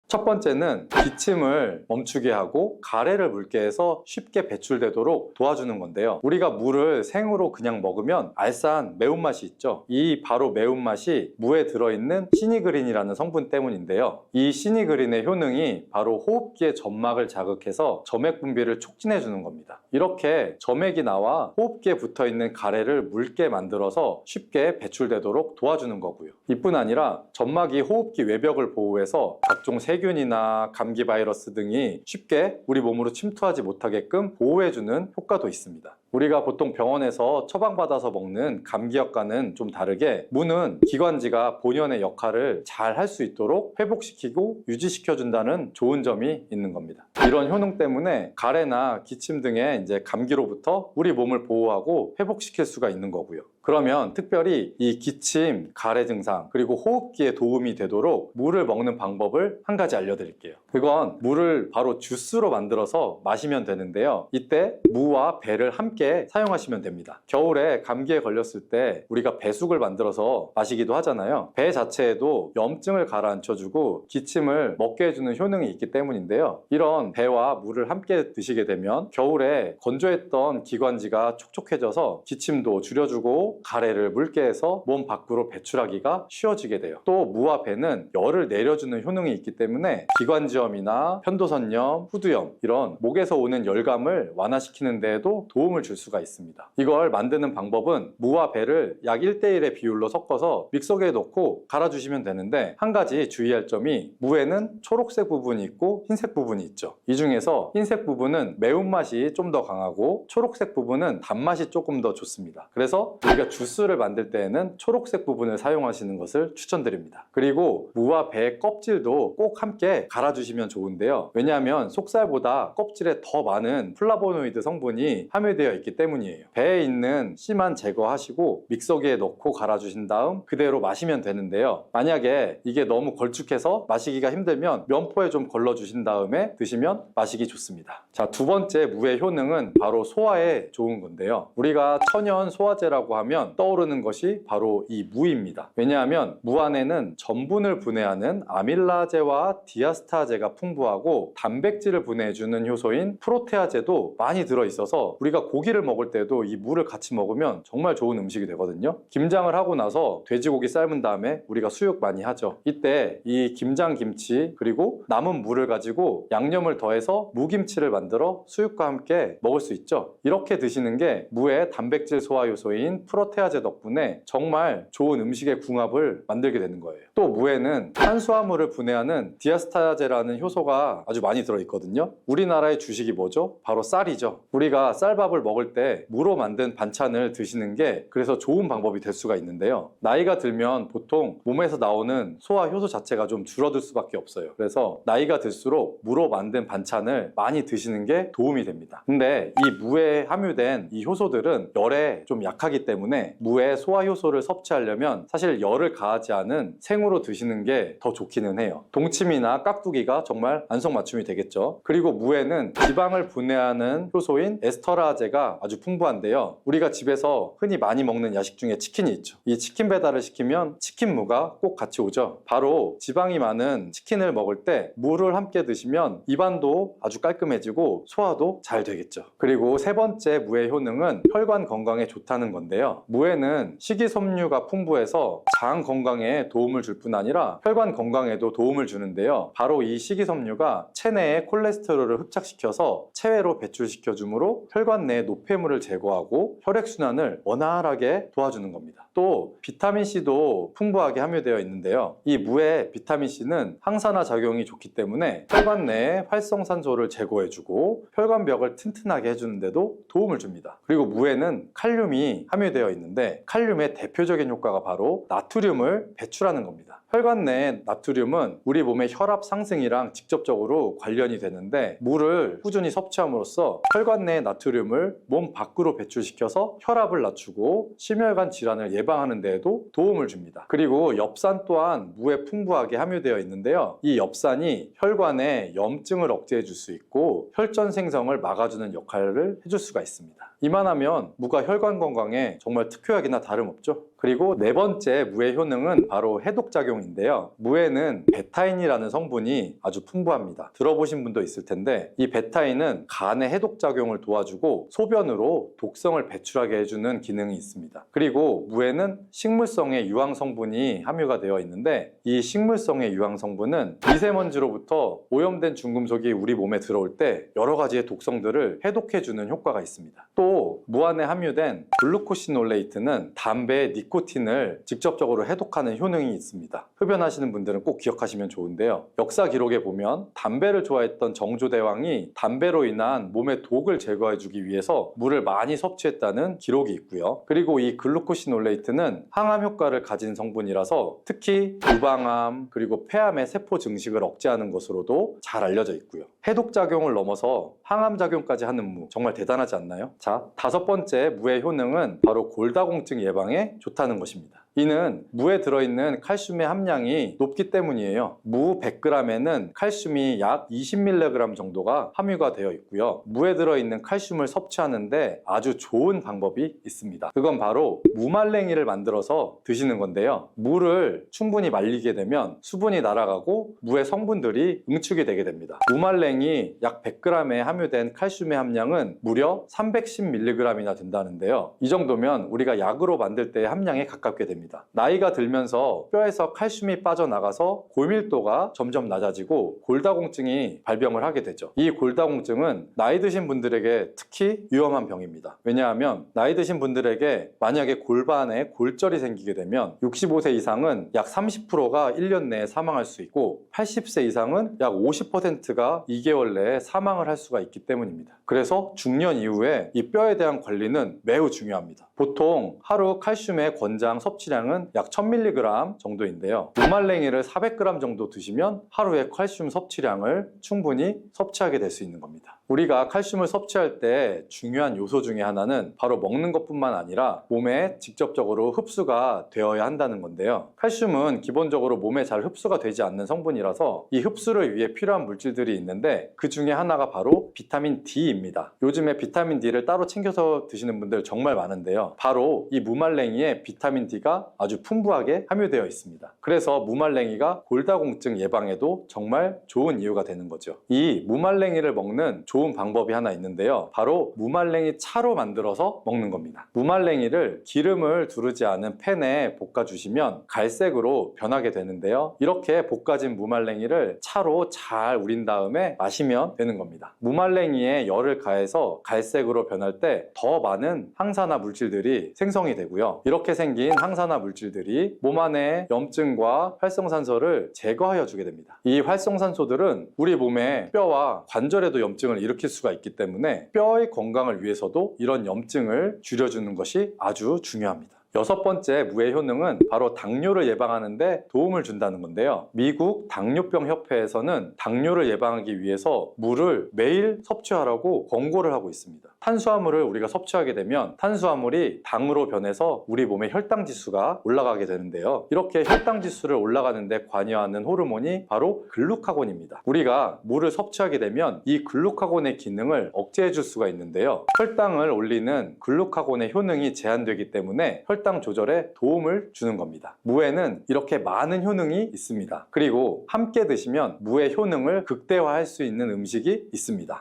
첫 번째는 기침을 멈추게 하고 가래를 묽게 해서 쉽게 배출되도록 도와주는 건데요. 우리가 무를 생으로 그냥 먹으면 알싸한 매운맛이 있죠. 이 바로 매운맛이 무에 들어있는 시니그린이라는 성분 때문인데요. 이 시니그린의 효능이 바로 호흡기의 점막을 자극해서 점액 분비를 촉진해 주는 겁니다. 이렇게 점액이 나와 호흡기에 붙어있는 가래를 묽게 만들어서 쉽게 배출되도록 도와주는 거고요. 이뿐 아니라 점막이 호흡기 외벽을 보호해서 각종 세균이나 감기 바이러스 등이 쉽게 우리 몸으로 침투하지 못하게끔 보호해주는 효과도 있습니다. 우리가 보통 병원에서 처방받아서 먹는 감기약과는 좀 다르게 무는 기관지가 본연의 역할을 잘 할 수 있도록 회복시키고 유지시켜준다는 좋은 점이 있는 겁니다. 이런 효능 때문에 가래나 기침 등의 이제 감기로부터 우리 몸을 보호하고 회복시킬 수가 있는 거고요. 그러면 특별히 이 기침, 가래 증상, 그리고 호흡기에 도움이 되도록 물을 먹는 방법을 한 가지 알려드릴게요. 그건 물을 바로 주스로 만들어서 마시면 되는데요. 이때 무와 배를 함께 사용하시면 됩니다. 겨울에 감기에 걸렸을 때 우리가 배숙을 만들어서 마시기도 하잖아요. 배 자체에도 염증을 가라앉혀주고 기침을 먹게 해주는 효능이 있기 때문인데요. 이런 배와 물을 함께 드시게 되면 겨울에 건조했던 기관지가 촉촉해져서 기침도 줄여주고 가래를 묽게 해서 몸 밖으로 배출하기가 쉬워지게 돼요. 또 무와 배는 열을 내려주는 효능이 있기 때문에 기관지염이나 편도선염, 후두염 이런 목에서 오는 열감을 완화시키는 데에도 도움을 줄 수가 있습니다. 이걸 만드는 방법은 무와 배를 약 1:1의 비율로 섞어서 믹서기에 넣고 갈아주시면 되는데 한 가지 주의할 점이 무에는 초록색 부분이 있고 흰색 부분이 있죠. 이 중에서 흰색 부분은 매운맛이 좀 더 강하고 초록색 부분은 단맛이 조금 더 좋습니다. 그래서 우리가 주스를 만들 때에는 초록색 부분을 사용하시는 것을 추천드립니다. 그리고 무와 배의 껍질도 꼭 함께 갈아주시면 좋은데요. 왜냐하면 속살보다 껍질에 더 많은 플라보노이드 성분이 함유되어 있기 때문이에요. 배에 있는 씨만 제거하시고 믹서기에 넣고 갈아주신 다음 그대로 마시면 되는데요. 만약에 이게 너무 걸쭉해서 마시기가 힘들면 면포에 좀 걸러주신 다음에 드시면 마시기 좋습니다. 자, 두 번째 무의 효능은 바로 소화에 좋은 건데요. 우리가 천연 소화제라고 하면 떠오르는 것이 바로 이 무입니다. 왜냐하면 무 안에는 전분을 분해하는 아밀라제와 디아스타제가 풍부하고 단백질을 분해해주는 효소인 프로테아제도 많이 들어있어서 우리가 고기를 먹을 때도 이 무를 같이 먹으면 정말 좋은 음식이 되거든요. 김장을 하고 나서 돼지고기 삶은 다음에 우리가 수육 많이 하죠. 이때 이 김장김치 그리고 남은 무를 가지고 양념을 더해서 무김치를 만들어 수육과 함께 먹을 수 있죠. 이렇게 드시는 게 무의 단백질 소화 요소인 프로테아제 덕분에 정말 좋은 음식의 궁합을 만들게 되는 거예요. 또 무에는 탄수화물을 분해하는 디아스타제라는 효소가 아주 많이 들어있거든요. 우리나라의 주식이 뭐죠? 바로 쌀이죠. 우리가 쌀밥을 먹을 때 무로 만든 반찬을 드시는 게 그래서 좋은 방법이 될 수가 있는데요. 나이가 들면 보통 몸에서 나오는 소화 효소 자체가 좀 줄어들 수밖에 없어요. 그래서 나이가 들수록 무로 만든 반찬을 많이 드시는 게 도움이 됩니다. 근데 이 무에 함유된 이 효소들은 열에 좀 약하기 때문에 무의 소화 효소를 섭취하려면 사실 열을 가하지 않은 생으로 드시는 게 더 좋기는 해요. 동치미나 깍두기가 정말 안성맞춤이 되겠죠. 그리고 무에는 지방을 분해하는 효소인 에스터라제가 가치가 아주 풍부한데요. 우리가 집에서 흔히 많이 먹는 야식 중에 치킨이 있죠. 이 치킨 배달을 시키면 치킨무가 꼭 같이 오죠. 바로 지방이 많은 치킨을 먹을 때 무를 함께 드시면 입안도 아주 깔끔해지고 소화도 잘 되겠죠. 그리고 세 번째 무의 효능은 혈관 건강에 좋다는 건데요. 무에는 식이섬유가 풍부해서 장 건강에 도움을 줄 뿐 아니라 혈관 건강에도 도움을 주는데요. 바로 이 식이섬유가 체내의 콜레스테롤을 흡착시켜서 체외로 배출시켜 주므로 혈관 내 노폐물을 제거하고 혈액순환을 원활하게 도와주는 겁니다. 또 비타민C도 풍부하게 함유되어 있는데요. 이 무의 비타민C는 항산화 작용이 좋기 때문에 혈관 내에 활성산소를 제거해주고 혈관벽을 튼튼하게 해주는데도 도움을 줍니다. 그리고 무에는 칼륨이 함유되어 있는데 칼륨의 대표적인 효과가 바로 나트륨을 배출하는 겁니다. 혈관 내 나트륨은 우리 몸의 혈압 상승이랑 직접적으로 관련이 되는데 무를 꾸준히 섭취함으로써 혈관 내 나트륨을 몸 밖으로 배출시켜서 혈압을 낮추고 심혈관 질환을 예방하는 데에도 도움을 줍니다. 그리고 엽산 또한 무에 풍부하게 함유되어 있는데요. 이 엽산이 혈관에 염증을 억제해 줄 수 있고 혈전 생성을 막아주는 역할을 해줄 수가 있습니다. 이만하면 무가 혈관 건강에 정말 특효약이나 다름없죠. 그리고 네 번째 무의 효능은 바로 해독작용인데요. 무에는 베타인이라는 성분이 아주 풍부합니다. 들어보신 분도 있을 텐데 이 베타인은 간의 해독작용을 도와주고 소변으로 독성을 배출하게 해주는 기능이 있습니다. 그리고 무에는 식물성의 유황성분이 함유가 되어 있는데 이 식물성의 유황성분은 미세먼지로부터 오염된 중금속이 우리 몸에 들어올 때 여러 가지의 독성들을 해독해주는 효과가 있습니다. 또 무 안에 함유된 글루코시놀레이트는 담배의 니코틴을 직접적으로 해독하는 효능이 있습니다. 흡연하시는 분들은 꼭 기억하시면 좋은데요. 역사 기록에 보면 담배를 좋아했던 정조대왕이 담배로 인한 몸의 독을 제거해주기 위해서 물을 많이 섭취했다는 기록이 있고요. 그리고 이 글루코시놀레이트는 항암 효과를 가진 성분이라서 특히 유방암 그리고 폐암의 세포 증식을 억제하는 것으로도 잘 알려져 있고요. 해독작용을 넘어서 항암작용까지 하는 무 정말 대단하지 않나요? 자, 다섯 번째 무의 효능은 바로 골다공증 예방에 좋다는 것입니다. 이는 무에 들어있는 칼슘의 함량이 높기 때문이에요. 무 100g에는 칼슘이 약 20mg 정도가 함유가 되어 있고요. 무에 들어있는 칼슘을 섭취하는데 아주 좋은 방법이 있습니다. 그건 바로 무말랭이를 만들어서 드시는 건데요. 무를 충분히 말리게 되면 수분이 날아가고 무의 성분들이 응축이 되게 됩니다. 무말랭이 약 100g에 함유된 칼슘의 함량은 무려 310mg이나 된다는데요. 이 정도면 우리가 약으로 만들 때의 함량에 가깝게 됩니다. 나이가 들면서 뼈에서 칼슘이 빠져나가서 골밀도가 점점 낮아지고 골다공증이 발병을 하게 되죠. 이 골다공증은 나이 드신 분들에게 특히 위험한 병입니다. 왜냐하면 나이 드신 분들에게 만약에 골반에 골절이 생기게 되면 65세 이상은 약 30%가 1년 내에 사망할 수 있고 80세 이상은 약 50%가 2개월 내에 사망을 할 수가 있기 때문입니다. 그래서 중년 이후에 이 뼈에 대한 관리는 매우 중요합니다. 보통 하루 칼슘의 권장 섭취량은 약 1000mg 정도인데요. 무말랭이를 400g 정도 드시면 하루에 칼슘 섭취량을 충분히 섭취하게 될 수 있는 겁니다. 우리가 칼슘을 섭취할 때 중요한 요소 중에 하나는 바로 먹는 것뿐만 아니라 몸에 직접적으로 흡수가 되어야 한다는 건데요. 칼슘은 기본적으로 몸에 잘 흡수가 되지 않는 성분이라서 이 흡수를 위해 필요한 물질들이 있는데 그 중에 하나가 바로 비타민 D입니다. 요즘에 비타민 D를 따로 챙겨서 드시는 분들 정말 많은데요. 바로 이 무말랭이에 비타민 D가 아주 풍부하게 함유되어 있습니다. 그래서 무말랭이가 골다공증 예방에도 정말 좋은 이유가 되는 거죠. 이 무말랭이를 먹는 좋은 방법이 하나 있는데요. 바로 무말랭이 차로 만들어서 먹는 겁니다. 무말랭이를 기름을 두르지 않은 팬에 볶아주시면 갈색으로 변하게 되는데요. 이렇게 볶아진 무말랭이를 차로 잘 우린 다음에 마시면 되는 겁니다. 무말랭이에 열을 가해서 갈색으로 변할 때 더 많은 항산화 물질들이 생성이 되고요. 이렇게 생긴 항산화 물질들이 몸 안에 염증과 활성산소를 제거하여 주게 됩니다. 이 활성산소들은 우리 몸의 뼈와 관절에도 염증을 일으킬 수가 있기 때문에 뼈의 건강을 위해서도 이런 염증을 줄여주는 것이 아주 중요합니다. 6번째 무의 효능은 바로 당뇨를 예방하는데 도움을 준다는 건데요. 미국 당뇨병 협회에서는 당뇨를 예방하기 위해서 물을 매일 섭취하라고 권고를 하고 있습니다. 탄수화물을 우리가 섭취하게 되면 탄수화물이 당으로 변해서 우리 몸의 혈당 지수가 올라가게 되는데요. 이렇게 혈당 지수를 올라가는데 관여하는 호르몬이 바로 글루카곤입니다. 우리가 물을 섭취하게 되면 이 글루카곤의 기능을 억제해 줄 수가 있는데요. 혈당을 올리는 글루카곤의 효능이 제한되기 때문에 혈당 조절에 도움을 주는 겁니다. 무에는 이렇게 많은 효능이 있습니다. 그리고 함께 드시면 무의 효능을 극대화할 수 있는 음식이 있습니다.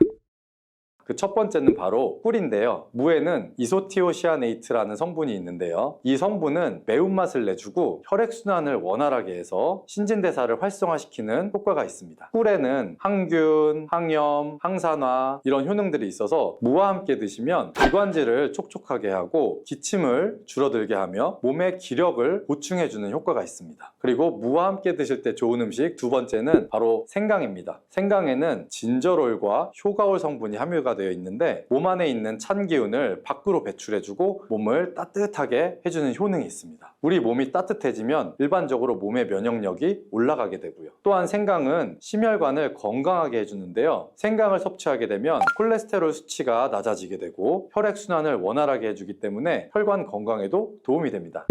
그 첫 번째는 바로 꿀인데요. 무에는 이소티오시아네이트라는 성분이 있는데요. 이 성분은 매운맛을 내주고 혈액순환을 원활하게 해서 신진대사를 활성화시키는 효과가 있습니다. 꿀에는 항균, 항염, 항산화 이런 효능들이 있어서 무와 함께 드시면 기관지를 촉촉하게 하고 기침을 줄어들게 하며 몸의 기력을 보충해주는 효과가 있습니다. 그리고 무와 함께 드실 때 좋은 음식 두 번째는 바로 생강입니다. 생강에는 진저롤과 효가올 성분이 함유가 되어 있는데 몸 안에 있는 찬 기운을 밖으로 배출해주고 몸을 따뜻하게 해주는 효능이 있습니다. 우리 몸이 따뜻해지면 일반적으로 몸의 면역력이 올라가게 되고요. 또한 생강은 심혈관을 건강하게 해주는데요. 생강을 섭취하게 되면 콜레스테롤 수치가 낮아지게 되고 혈액순환을 원활하게 해주기 때문에 혈관 건강에도 도움이 됩니다.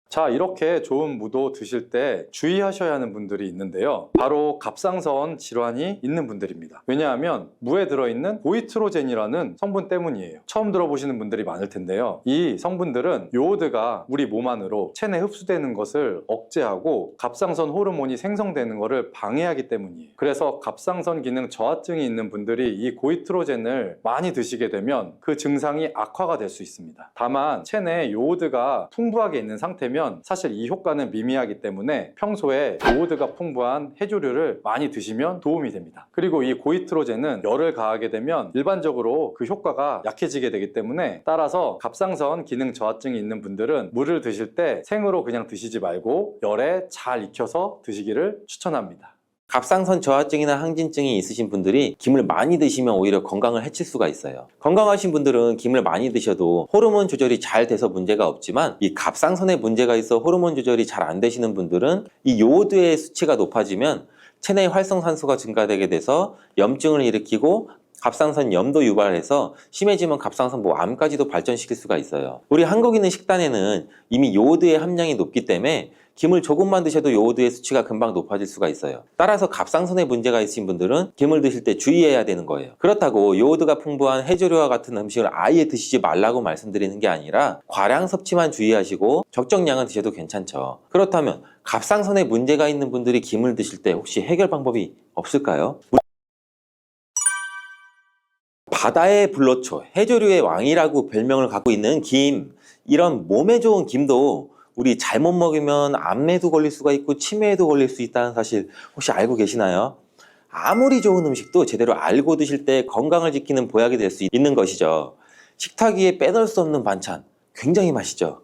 자, 이렇게 좋은 무도 드실 때 주의하셔야 하는 분들이 있는데요. 바로 갑상선 질환이 있는 분들입니다. 왜냐하면 무에 들어있는 고이트로젠이라는 성분 때문이에요. 처음 들어보시는 분들이 많을 텐데요. 이 성분들은 요오드가 우리 몸 안으로 체내 흡수되는 것을 억제하고 갑상선 호르몬이 생성되는 것을 방해하기 때문이에요. 그래서 갑상선 기능 저하증이 있는 분들이 이 고이트로젠을 많이 드시게 되면 그 증상이 악화가 될 수 있습니다. 다만 체내에 요오드가 풍부하게 있는 상태면 사실 이 효과는 미미하기 때문에 평소에 요오드가 풍부한 해조류를 많이 드시면 도움이 됩니다. 그리고 이 고이트로젠은 열을 가하게 되면 일반적으로 그 효과가 약해지게 되기 때문에 따라서 갑상선 기능 저하증이 있는 분들은 물을 드실 때 생으로 그냥 드시지 말고 열에 잘 익혀서 드시기를 추천합니다. 갑상선 저하증이나 항진증이 있으신 분들이 김을 많이 드시면 오히려 건강을 해칠 수가 있어요. 건강하신 분들은 김을 많이 드셔도 호르몬 조절이 잘 돼서 문제가 없지만 이 갑상선에 문제가 있어 호르몬 조절이 잘 안 되시는 분들은 이 요오드의 수치가 높아지면 체내 활성산소가 증가되게 돼서 염증을 일으키고 갑상선 염도 유발해서 심해지면 갑상선 암까지도 발전시킬 수가 있어요. 우리 한국인의 식단에는 이미 요오드의 함량이 높기 때문에 김을 조금만 드셔도 요오드의 수치가 금방 높아질 수가 있어요. 따라서 갑상선에 문제가 있으신 분들은 김을 드실 때 주의해야 되는 거예요. 그렇다고 요오드가 풍부한 해조류와 같은 음식을 아예 드시지 말라고 말씀드리는 게 아니라 과량 섭취만 주의하시고 적정량은 드셔도 괜찮죠. 그렇다면 갑상선에 문제가 있는 분들이 김을 드실 때 혹시 해결 방법이 없을까요? 바다의 불로초, 해조류의 왕이라고 별명을 갖고 있는 김, 이런 몸에 좋은 김도 우리 잘못 먹으면 암에도 걸릴 수가 있고 치매에도 걸릴 수 있다는 사실 혹시 알고 계시나요? 아무리 좋은 음식도 제대로 알고 드실 때 건강을 지키는 보약이 될 수 있는 것이죠. 식탁 위에 빼놓을 수 없는 반찬, 굉장히 맛있죠.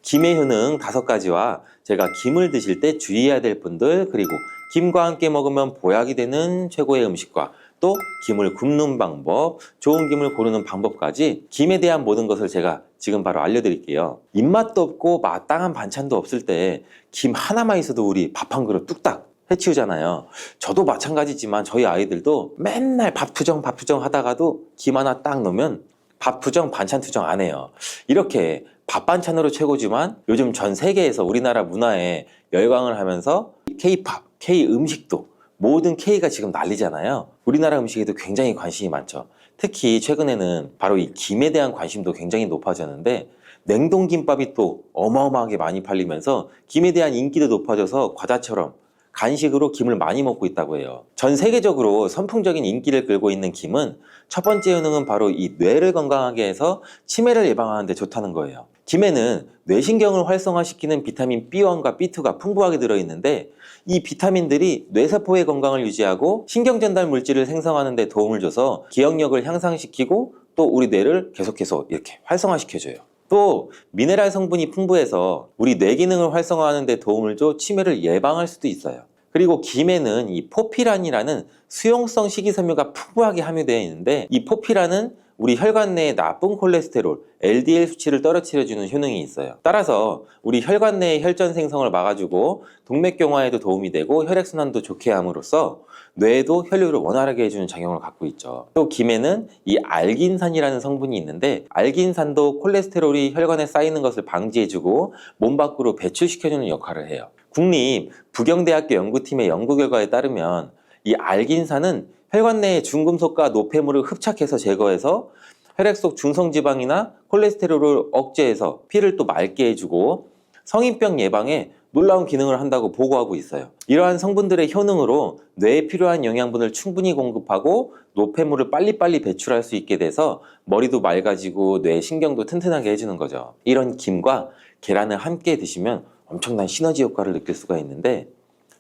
김의 효능 5가지와 제가 김을 드실 때 주의해야 될 분들, 그리고 김과 함께 먹으면 보약이 되는 최고의 음식과 또 김을 굽는 방법, 좋은 김을 고르는 방법까지 김에 대한 모든 것을 제가 지금 바로 알려드릴게요. 입맛도 없고 마땅한 반찬도 없을 때 김 하나만 있어도 우리 밥 한 그릇 뚝딱 해치우잖아요. 저도 마찬가지지만 저희 아이들도 맨날 밥 투정 하다가도 김 하나 딱 넣으면 밥 투정 반찬 투정 안 해요. 이렇게 밥 반찬으로 최고지만 요즘 전 세계에서 우리나라 문화에 열광을 하면서 K-팝, K-음식도 모든 K가 지금 난리잖아요. 우리나라 음식에도 굉장히 관심이 많죠. 특히 최근에는 바로 이 김에 대한 관심도 굉장히 높아졌는데 냉동김밥이 또 어마어마하게 많이 팔리면서 김에 대한 인기도 높아져서 과자처럼 간식으로 김을 많이 먹고 있다고 해요. 전 세계적으로 선풍적인 인기를 끌고 있는 김은 첫 번째 효능은 바로 이 뇌를 건강하게 해서 치매를 예방하는 데 좋다는 거예요. 김에는 뇌신경을 활성화시키는 비타민 B1과 B2가 풍부하게 들어있는데 이 비타민들이 뇌세포의 건강을 유지하고 신경전달 물질을 생성하는 데 도움을 줘서 기억력을 향상시키고 또 우리 뇌를 계속해서 이렇게 활성화시켜줘요. 또 미네랄 성분이 풍부해서 우리 뇌 기능을 활성화하는 데 도움을 줘 치매를 예방할 수도 있어요. 그리고 김에는 이 포피란이라는 수용성 식이섬유가 풍부하게 함유되어 있는데 이 포피란은 우리 혈관 내의 나쁜 콜레스테롤, LDL 수치를 떨어뜨려주는 효능이 있어요. 따라서 우리 혈관 내의 혈전 생성을 막아주고 동맥경화에도 도움이 되고 혈액순환도 좋게 함으로써 뇌에도 혈류를 원활하게 해주는 작용을 갖고 있죠. 또 김에는 이 알긴산이라는 성분이 있는데 알긴산도 콜레스테롤이 혈관에 쌓이는 것을 방지해주고 몸 밖으로 배출시켜주는 역할을 해요. 국립 부경대학교 연구팀의 연구 결과에 따르면 이 알긴산은 혈관 내의 중금속과 노폐물을 흡착해서 제거해서 혈액 속 중성지방이나 콜레스테롤을 억제해서 피를 또 맑게 해주고 성인병 예방에 놀라운 기능을 한다고 보고하고 있어요. 이러한 성분들의 효능으로 뇌에 필요한 영양분을 충분히 공급하고 노폐물을 빨리빨리 배출할 수 있게 돼서 머리도 맑아지고 뇌 신경도 튼튼하게 해주는 거죠. 이런 김과 계란을 함께 드시면 엄청난 시너지 효과를 느낄 수가 있는데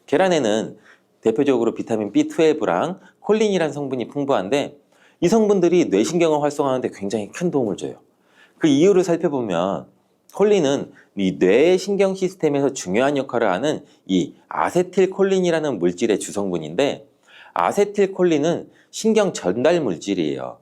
계란에는 대표적으로 비타민 B12랑 콜린이라는 성분이 풍부한데 이 성분들이 뇌신경을 활성화하는 데 굉장히 큰 도움을 줘요. 그 이유를 살펴보면 콜린은 이 뇌의 신경 시스템에서 중요한 역할을 하는 이 아세틸콜린이라는 물질의 주성분인데 아세틸콜린은 신경 전달 물질이에요.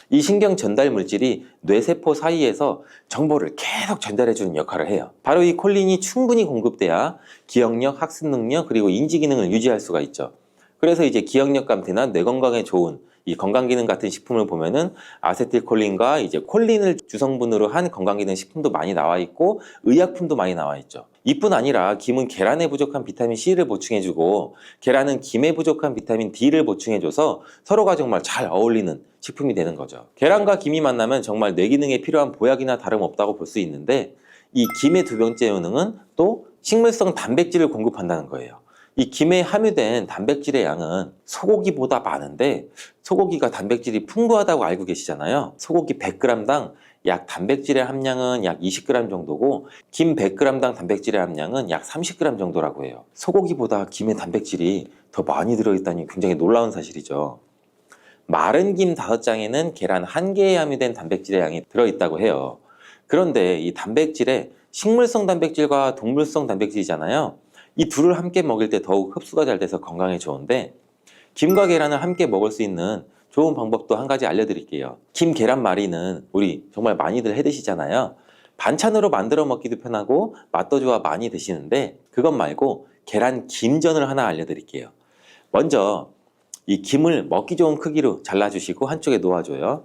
이 신경 전달 물질이 뇌세포 사이에서 정보를 계속 전달해주는 역할을 해요. 바로 이 콜린이 충분히 공급돼야 기억력, 학습 능력, 그리고 인지 기능을 유지할 수가 있죠. 그래서 이제 기억력 감퇴나 뇌 건강에 좋은 이 건강기능 같은 식품을 보면은 아세틸콜린과 이제 콜린을 주성분으로 한 건강기능 식품도 많이 나와 있고 의약품도 많이 나와 있죠. 이뿐 아니라 김은 계란에 부족한 비타민 C를 보충해주고 계란은 김에 부족한 비타민 D를 보충해줘서 서로가 정말 잘 어울리는 식품이 되는 거죠. 계란과 김이 만나면 정말 뇌 기능에 필요한 보약이나 다름없다고 볼 수 있는데 이 김의 두 번째 효능은 또 식물성 단백질을 공급한다는 거예요. 이 김에 함유된 단백질의 양은 소고기보다 많은데 소고기가 단백질이 풍부하다고 알고 계시잖아요. 소고기 100g당 약 단백질의 함량은 약 20g 정도고 김 100g당 단백질의 함량은 약 30g 정도라고 해요. 소고기보다 김의 단백질이 더 많이 들어있다니 굉장히 놀라운 사실이죠. 마른 김 5장에는 계란 1개에 함유된 단백질의 양이 들어있다고 해요. 그런데 이 단백질에 식물성 단백질과 동물성 단백질이잖아요. 이 둘을 함께 먹일 때 더욱 흡수가 잘 돼서 건강에 좋은데 김과 계란을 함께 먹을 수 있는 좋은 방법도 한 가지 알려드릴게요. 김 계란말이는 우리 정말 많이들 해 드시잖아요. 반찬으로 만들어 먹기도 편하고 맛도 좋아 많이 드시는데 그것 말고 계란 김전을 하나 알려드릴게요. 먼저 이 김을 먹기 좋은 크기로 잘라주시고 한쪽에 놓아줘요.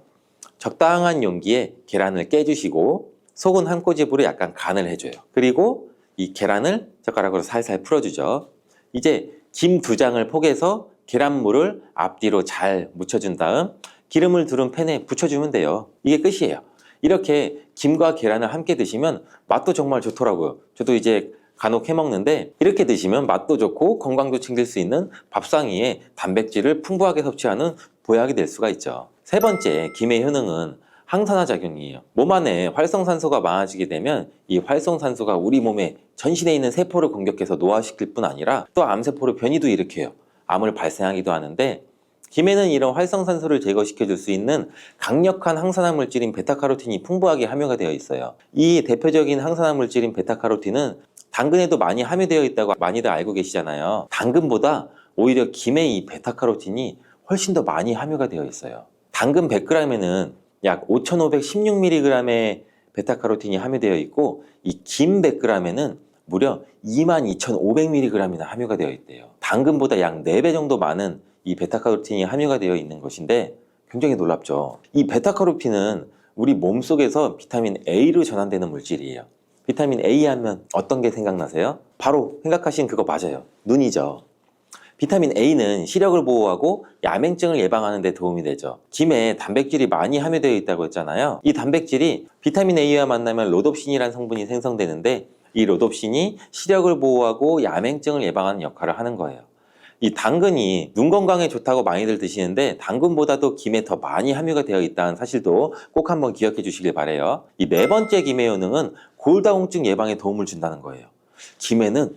적당한 용기에 계란을 깨주시고 속은 한 꼬집으로 약간 간을 해줘요. 그리고 이 계란을 젓가락으로 살살 풀어주죠. 이제 김 2장을 포개서 계란물을 앞뒤로 잘 묻혀준 다음 기름을 두른 팬에 부쳐주면 돼요. 이게 끝이에요. 이렇게 김과 계란을 함께 드시면 맛도 정말 좋더라고요. 저도 이제 간혹 해먹는데 이렇게 드시면 맛도 좋고 건강도 챙길 수 있는 밥상위에 단백질을 풍부하게 섭취하는 보약이 될 수가 있죠. 세 번째, 김의 효능은 항산화 작용이에요. 몸 안에 활성산소가 많아지게 되면 이 활성산소가 우리 몸에 전신에 있는 세포를 공격해서 노화시킬 뿐 아니라 또 암세포를 변이도 일으켜요. 암을 발생하기도 하는데 김에는 이런 활성산소를 제거시켜 줄 수 있는 강력한 항산화 물질인 베타카로틴이 풍부하게 함유가 되어 있어요. 이 대표적인 항산화 물질인 베타카로틴은 당근에도 많이 함유되어 있다고 많이들 알고 계시잖아요. 당근보다 오히려 김에 이 베타카로틴이 훨씬 더 많이 함유가 되어 있어요. 당근 100g에는 약 5,516mg의 베타카로틴이 함유되어 있고 이 김 100g에는 무려 22,500mg이나 함유가 되어 있대요. 당근보다 약 4배 정도 많은 이 베타카로틴이 함유가 되어 있는 것인데 굉장히 놀랍죠. 이 베타카로틴은 우리 몸속에서 비타민 A로 전환되는 물질이에요. 비타민 A 하면 어떤 게 생각나세요? 바로 생각하신 그거 맞아요. 눈이죠. 비타민 A는 시력을 보호하고 야맹증을 예방하는 데 도움이 되죠. 김에 단백질이 많이 함유되어 있다고 했잖아요. 이 단백질이 비타민 A와 만나면 로놉신이라는 성분이 생성되는데 이 로놉신이 시력을 보호하고 야맹증을 예방하는 역할을 하는 거예요. 이 당근이 눈 건강에 좋다고 많이들 드시는데 당근보다도 김에 더 많이 함유가 되어 있다는 사실도 꼭 한번 기억해 주시길 바래요. 이 네 번째 김의 효능은 골다공증 예방에 도움을 준다는 거예요. 김에는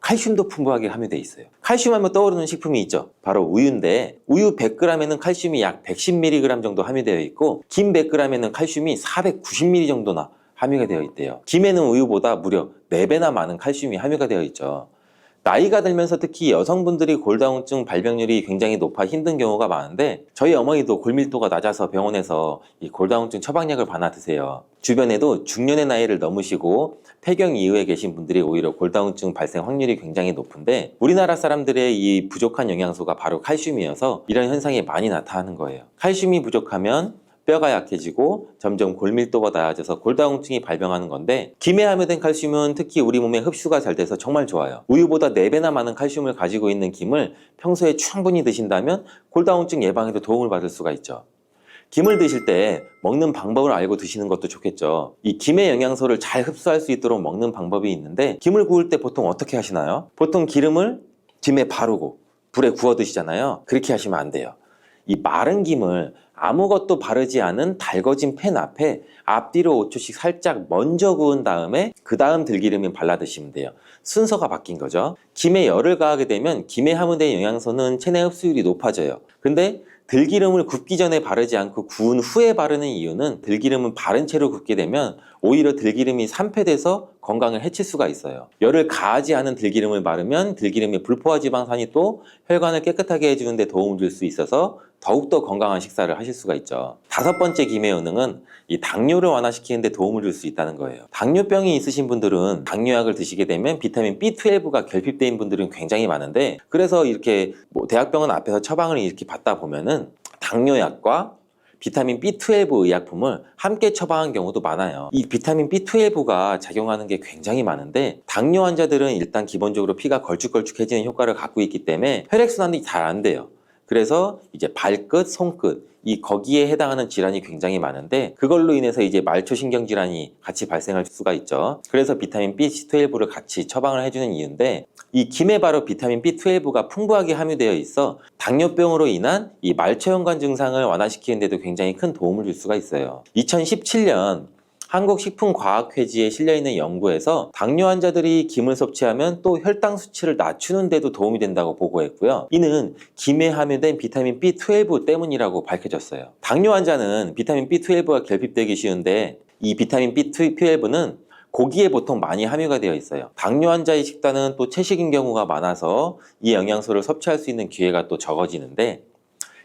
칼슘도 풍부하게 함유되어 있어요. 칼슘 하면 떠오르는 식품이 있죠. 바로 우유인데 우유 100g에는 칼슘이 약 110mg 정도 함유되어 있고 김 100g에는 칼슘이 490mg 정도나 함유가 되어 있대요. 김에는 우유보다 무려 4배나 많은 칼슘이 함유가 되어 있죠. 나이가 들면서 특히 여성분들이 골다공증 발병률이 굉장히 높아 힘든 경우가 많은데 저희 어머니도 골밀도가 낮아서 병원에서 이 골다공증 처방약을 받아 드세요. 주변에도 중년의 나이를 넘으시고 폐경 이후에 계신 분들이 오히려 골다공증 발생 확률이 굉장히 높은데 우리나라 사람들의 이 부족한 영양소가 바로 칼슘이어서 이런 현상이 많이 나타나는 거예요. 칼슘이 부족하면 뼈가 약해지고 점점 골밀도가 낮아져서 골다공증이 발병하는 건데 김에 함유된 칼슘은 특히 우리 몸에 흡수가 잘 돼서 정말 좋아요. 우유보다 4배나 많은 칼슘을 가지고 있는 김을 평소에 충분히 드신다면 골다공증 예방에도 도움을 받을 수가 있죠. 김을 드실 때 먹는 방법을 알고 드시는 것도 좋겠죠. 이 김의 영양소를 잘 흡수할 수 있도록 먹는 방법이 있는데 김을 구울 때 보통 어떻게 하시나요? 보통 기름을 김에 바르고 불에 구워 드시잖아요. 그렇게 하시면 안 돼요. 이 마른 김을 아무것도 바르지 않은 달궈진 팬 앞에 앞뒤로 5초씩 살짝 먼저 구운 다음에 그 다음 들기름을 발라 드시면 돼요. 순서가 바뀐 거죠. 김에 열을 가하게 되면 김에 함유된 영양소는 체내 흡수율이 높아져요. 근데 들기름을 굽기 전에 바르지 않고 구운 후에 바르는 이유는 들기름은 바른 채로 굽게 되면 오히려 들기름이 산패돼서 건강을 해칠 수가 있어요. 열을 가하지 않은 들기름을 바르면 들기름의 불포화 지방산이 또 혈관을 깨끗하게 해주는 데 도움을 줄 수 있어서 더욱더 건강한 식사를 하실 수가 있죠. 5번째 김의 효능은 이 당뇨를 완화시키는 데 도움을 줄 수 있다는 거예요. 당뇨병이 있으신 분들은 당뇨약을 드시게 되면 비타민 B12가 결핍된 분들은 굉장히 많은데 그래서 이렇게 대학병원 앞에서 처방을 이렇게 받다 보면은 당뇨약과 비타민 B12 의약품을 함께 처방한 경우도 많아요. 이 비타민 B12가 작용하는 게 굉장히 많은데 당뇨 환자들은 일단 기본적으로 피가 걸쭉걸쭉해지는 효과를 갖고 있기 때문에 혈액순환이 잘 안 돼요. 그래서 이제 발끝, 손끝 거기에 해당하는 질환이 굉장히 많은데 그걸로 인해서 이제 말초신경 질환이 같이 발생할 수가 있죠. 그래서 비타민 B12를 같이 처방을 해주는 이유인데 이 김에 바로 비타민 B12가 풍부하게 함유되어 있어 당뇨병으로 인한 이 말초연관 증상을 완화시키는 데도 굉장히 큰 도움을 줄 수가 있어요. 2017년 한국식품과학회지에 실려있는 연구에서 당뇨 환자들이 김을 섭취하면 또 혈당 수치를 낮추는 데도 도움이 된다고 보고했고요. 이는 김에 함유된 비타민 B12 때문이라고 밝혀졌어요. 당뇨 환자는 비타민 B12가 결핍되기 쉬운데 이 비타민 B12는 고기에 보통 많이 함유가 되어 있어요. 당뇨 환자의 식단은 또 채식인 경우가 많아서 이 영양소를 섭취할 수 있는 기회가 또 적어지는데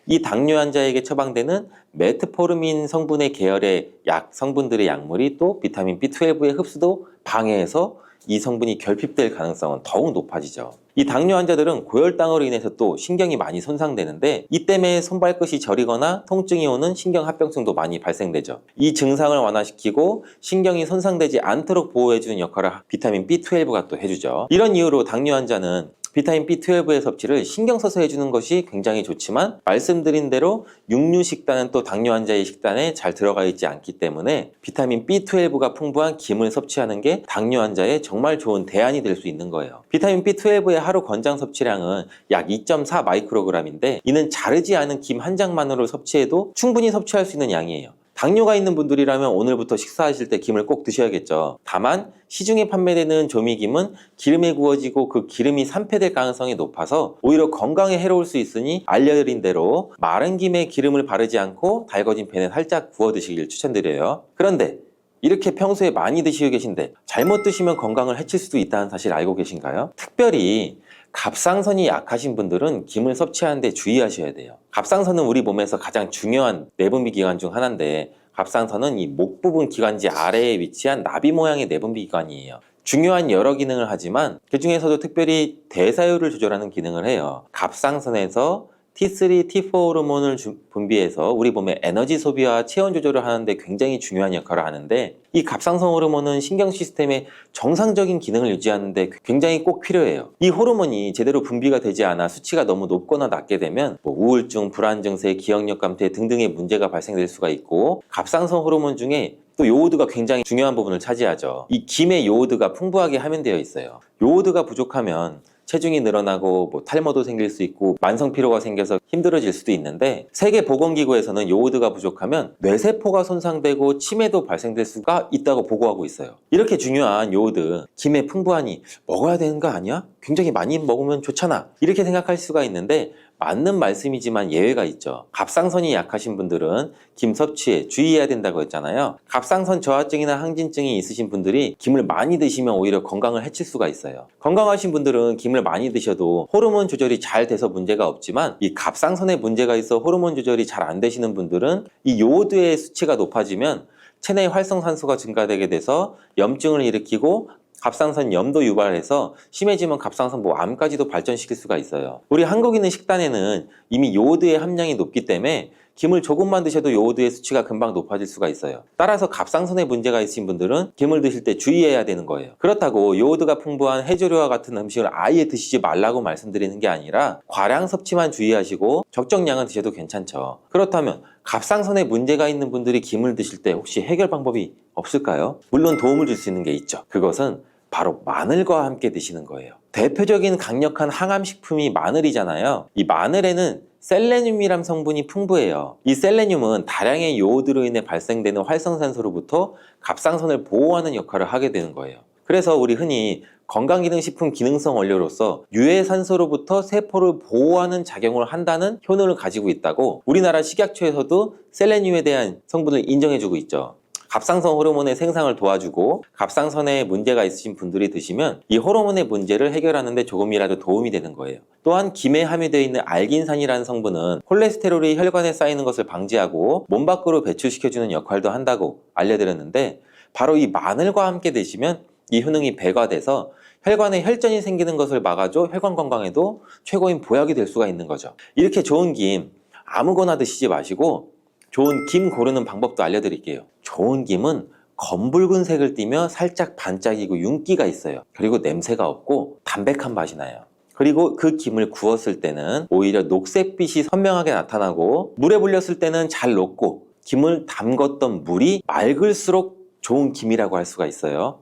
이 당뇨 환자에게 처방되는 메트포르민 성분의 계열의 약 성분들의 약물이 또 비타민 B12의 흡수도 방해해서 이 성분이 결핍될 가능성은 더욱 높아지죠. 이 당뇨 환자들은 고혈당으로 인해서 또 신경이 많이 손상되는데 이 때문에 손발끝이 저리거나 통증이 오는 신경합병증도 많이 발생되죠. 이 증상을 완화시키고 신경이 손상되지 않도록 보호해주는 역할을 비타민 B12가 또 해주죠. 이런 이유로 당뇨 환자는 비타민 B12의 섭취를 신경 써서 해주는 것이 굉장히 좋지만 말씀드린 대로 육류 식단은 또 당뇨 환자의 식단에 잘 들어가 있지 않기 때문에 비타민 B12가 풍부한 김을 섭취하는 게 당뇨 환자의 정말 좋은 대안이 될 수 있는 거예요. 비타민 B12의 하루 권장 섭취량은 약 2.4 마이크로그램인데 이는 자르지 않은 김 한 장만으로 섭취해도 충분히 섭취할 수 있는 양이에요. 당뇨가 있는 분들이라면 오늘부터 식사하실 때 김을 꼭 드셔야겠죠. 다만 시중에 판매되는 조미김은 기름에 구워지고 그 기름이 산패될 가능성이 높아서 오히려 건강에 해로울 수 있으니 알려드린 대로 마른 김에 기름을 바르지 않고 달궈진 팬에 살짝 구워 드시길 추천드려요. 그런데 이렇게 평소에 많이 드시고 계신데 잘못 드시면 건강을 해칠 수도 있다는 사실 알고 계신가요? 특별히 갑상선이 약하신 분들은 김을 섭취하는데 주의하셔야 돼요. 갑상선은 우리 몸에서 가장 중요한 내분비 기관 중 하나인데 갑상선은 이 목 부분 기관지 아래에 위치한 나비 모양의 내분비 기관이에요. 중요한 여러 기능을 하지만 그 중에서도 특별히 대사율을 조절하는 기능을 해요. 갑상선에서 T3, T4 호르몬을 분비해서 우리 몸의 에너지 소비와 체온 조절을 하는데 굉장히 중요한 역할을 하는데 이 갑상선 호르몬은 신경 시스템의 정상적인 기능을 유지하는데 굉장히 꼭 필요해요. 이 호르몬이 제대로 분비가 되지 않아 수치가 너무 높거나 낮게 되면 우울증, 불안 증세, 기억력 감퇴 등등의 문제가 발생될 수가 있고 갑상선 호르몬 중에 또 요오드가 굉장히 중요한 부분을 차지하죠. 이 김에 요오드가 풍부하게 함유되어 있어요. 요오드가 부족하면 체중이 늘어나고 탈모도 생길 수 있고 만성 피로가 생겨서 힘들어질 수도 있는데 세계보건기구에서는 요오드가 부족하면 뇌세포가 손상되고 치매도 발생될 수가 있다고 보고하고 있어요. 이렇게 중요한 요오드 김에 풍부하니 먹어야 되는 거 아니야? 굉장히 많이 먹으면 좋잖아 이렇게 생각할 수가 있는데 맞는 말씀이지만 예외가 있죠. 갑상선이 약하신 분들은 김 섭취에 주의해야 된다고 했잖아요. 갑상선 저하증이나 항진증이 있으신 분들이 김을 많이 드시면 오히려 건강을 해칠 수가 있어요. 건강하신 분들은 김을 많이 드셔도 호르몬 조절이 잘 돼서 문제가 없지만 이 갑상선에 문제가 있어 호르몬 조절이 잘 안 되시는 분들은 이 요오드의 수치가 높아지면 체내 활성산소가 증가되게 돼서 염증을 일으키고 갑상선 염도 유발해서 심해지면 갑상선 암까지도 발전시킬 수가 있어요. 우리 한국인의 식단에는 이미 요오드의 함량이 높기 때문에 김을 조금만 드셔도 요오드의 수치가 금방 높아질 수가 있어요. 따라서 갑상선에 문제가 있으신 분들은 김을 드실 때 주의해야 되는 거예요. 그렇다고 요오드가 풍부한 해조류와 같은 음식을 아예 드시지 말라고 말씀드리는 게 아니라 과량 섭취만 주의하시고 적정량은 드셔도 괜찮죠. 그렇다면 갑상선에 문제가 있는 분들이 김을 드실 때 혹시 해결 방법이 없을까요? 물론 도움을 줄 수 있는 게 있죠. 그것은 바로 마늘과 함께 드시는 거예요. 대표적인 강력한 항암식품이 마늘이잖아요. 이 마늘에는 셀레늄이란 성분이 풍부해요. 이 셀레늄은 다량의 요오드로 인해 발생되는 활성산소로부터 갑상선을 보호하는 역할을 하게 되는 거예요. 그래서 우리 흔히 건강기능식품 기능성 원료로서 유해산소로부터 세포를 보호하는 작용을 한다는 효능을 가지고 있다고 우리나라 식약처에서도 셀레늄에 대한 성분을 인정해주고 있죠. 갑상선 호르몬의 생산을 도와주고 갑상선에 문제가 있으신 분들이 드시면 이 호르몬의 문제를 해결하는 데 조금이라도 도움이 되는 거예요. 또한 김에 함유되어 있는 알긴산이라는 성분은 콜레스테롤이 혈관에 쌓이는 것을 방지하고 몸 밖으로 배출시켜주는 역할도 한다고 알려드렸는데 바로 이 마늘과 함께 드시면 이 효능이 배가 돼서 혈관에 혈전이 생기는 것을 막아줘 혈관 건강에도 최고인 보약이 될 수가 있는 거죠. 이렇게 좋은 김 아무거나 드시지 마시고 좋은 김 고르는 방법도 알려드릴게요. 좋은 김은 검붉은 색을 띠며 살짝 반짝이고 윤기가 있어요. 그리고 냄새가 없고 담백한 맛이 나요. 그리고 그 김을 구웠을 때는 오히려 녹색빛이 선명하게 나타나고 물에 불렸을 때는 잘 녹고 김을 담궜던 물이 맑을수록 좋은 김이라고 할 수가 있어요.